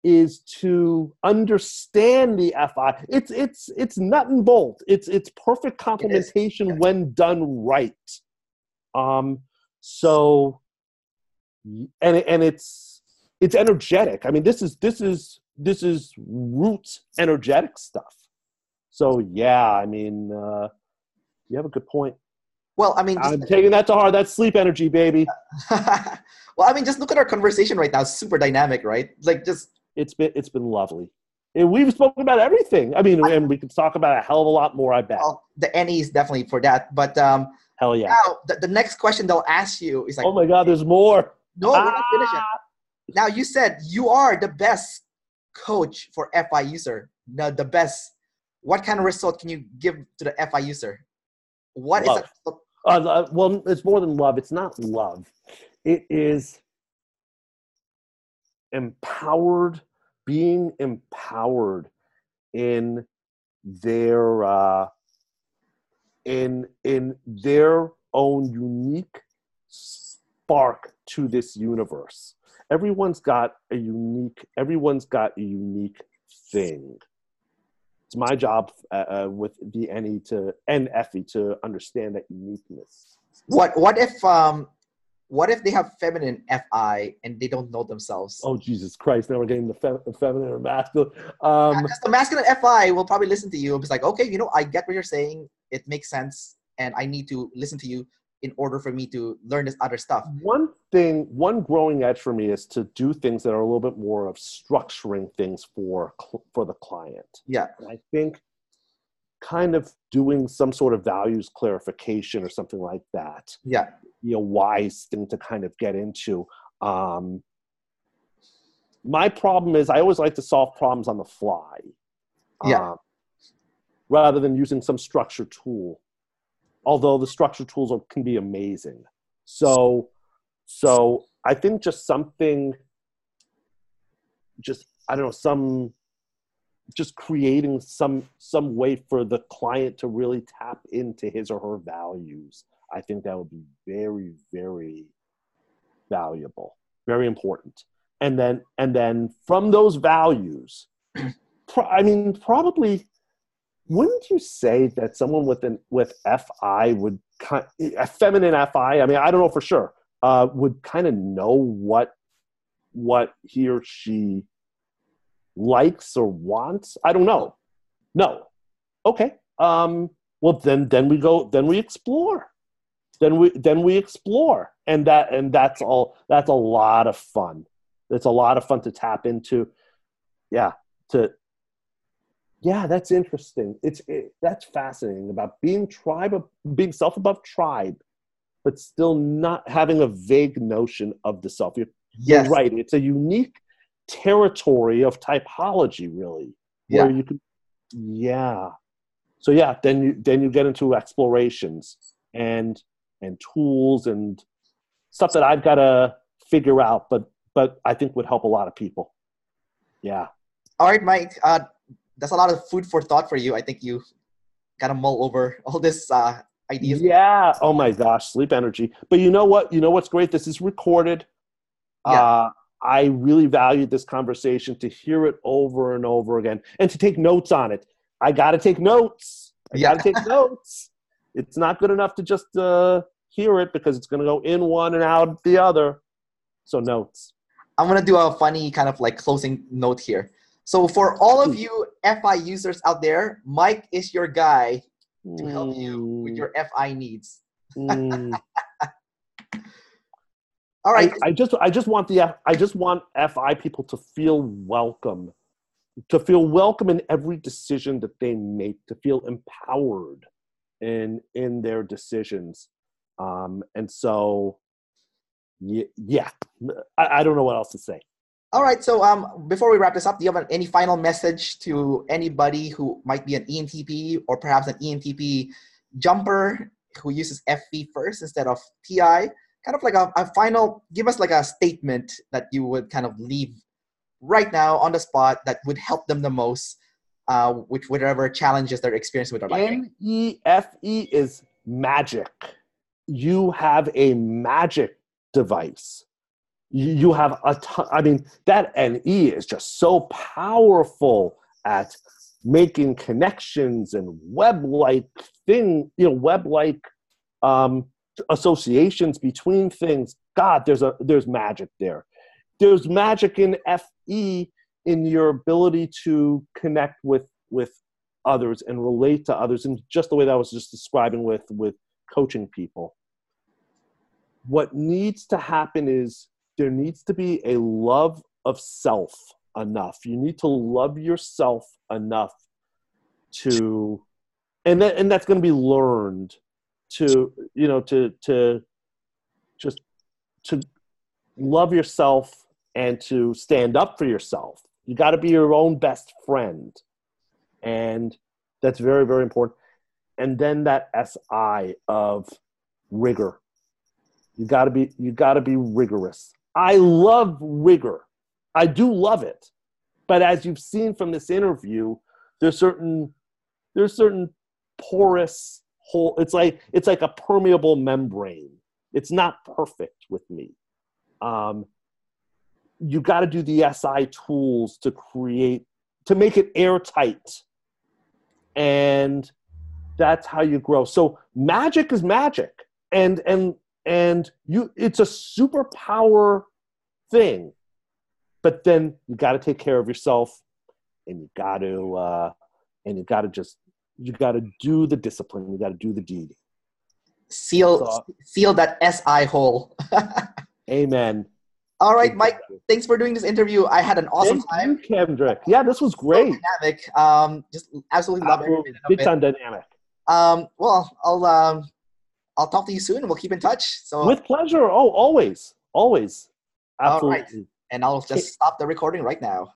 is to understand the FI. It's nut and bolt. It's perfect complementation when done right. So it's energetic. I mean, this is roots energetic stuff. So yeah, I mean, you have a good point. Well, I mean, I'm taking that to heart. That's sleep energy, baby. Well, I mean, just look at our conversation right now. It's super dynamic, right? Like it's been lovely. And we've spoken about everything. I mean, and we could talk about a hell of a lot more, I bet. Well, the NE is definitely for that. But hell yeah. Now, the next question they'll ask you is like, oh my God, there's more. No, we're not finished yet. Now, you said you are the best coach for FI user. The best. What kind of result can you give to the FI user? What love. Is it? Well, it's more than love. It's not love. It is being empowered in their own unique spark to this universe. Everyone's got a unique thing. It's my job with the NE and FE to understand that uniqueness. What if they have feminine FI and they don't know themselves? Oh, Jesus Christ. Now we're getting the feminine or masculine. Just the masculine FI will probably listen to you and be like, okay, I get what you're saying. It makes sense. And I need to listen to you in order for me to learn this other stuff. One growing edge for me is to do things that are a little bit more of structuring things for the client. Yeah. And I think kind of doing some sort of values clarification or something like that. Yeah. Wise thing to kind of get into. My problem is I always like to solve problems on the fly. Yeah. Rather than using some structured tool. Although the structured tools can be amazing. So I think just something, creating some way for the client to really tap into his or her values. I think that would be very, very valuable, very important. And then from those values, probably, wouldn't you say that someone with FI would a feminine FI? I mean, I don't know for sure, would kind of know what he or she likes or wants. I don't know. No. Okay. Well, then we explore. Then we explore, and that's a lot of fun. It's a lot of fun to tap into. Yeah. That's interesting. That's fascinating about being self above tribe, but still not having a vague notion of the self. You're Yes. right. It's a unique territory of typology, really, where you could. Yeah. So then you get into explorations and tools and stuff that I've got to figure out, but I think would help a lot of people. Yeah. All right, Mike. That's a lot of food for thought for you. I think you gotta mull over all this ideas. Yeah. Oh my gosh, sleep energy. But you know what? You know what's great? This is recorded. Yeah. I really valued this conversation, to hear it over and over again and to take notes on it. I got to take notes. I got to take notes. It's not good enough to just hear it, because it's going to go in one and out the other. So notes. I'm going to do a funny kind of like closing note here. So for all of you FI users out there, Mike is your guy to help you with your FI needs. All right. I just want FI people to feel welcome. To feel welcome in every decision that they make, to feel empowered in their decisions. And so, yeah, I don't know what else to say. All right. So before we wrap this up, do you have any final message to anybody who might be an ENTP or perhaps an ENTP jumper who uses FV first instead of TI? Kind of like a final, give us like a statement that you would kind of leave right now on the spot that would help them the most with whatever challenges they're experiencing with their life. NEFE is magic. You have a magic device. You have a ton. I mean, that NE is just so powerful at making connections and web-like associations between things. God, there's magic there. There's magic in FE in your ability to connect with others and relate to others, and just the way that I was just describing with coaching people. What needs to happen is there needs to be a love of self enough. You need to love yourself enough to, and that's going to be learned to love yourself and to stand up for yourself. You got to be your own best friend. And that's very, very important. And then that SI of rigor. You got to be rigorous. I love rigor. I do love it. But as you've seen from this interview, there's certain porous hole. It's like a permeable membrane. It's not perfect with me. You got to do the SI tools to make it airtight. And that's how you grow. So magic is magic. And it's a superpower thing. But then you got to take care of yourself, and you got to do the discipline. You got to do the deed. Seal that SI hole. Amen. All right, Mike, thanks for doing this interview. I had an awesome time. Thank you, Kendrick. Yeah, this was great. So dynamic. Just absolutely love every minute of it. Big time dynamic. Well, I'll talk to you soon. We'll keep in touch. So with pleasure. Oh, always. Absolutely. All right. And I'll just stop the recording right now.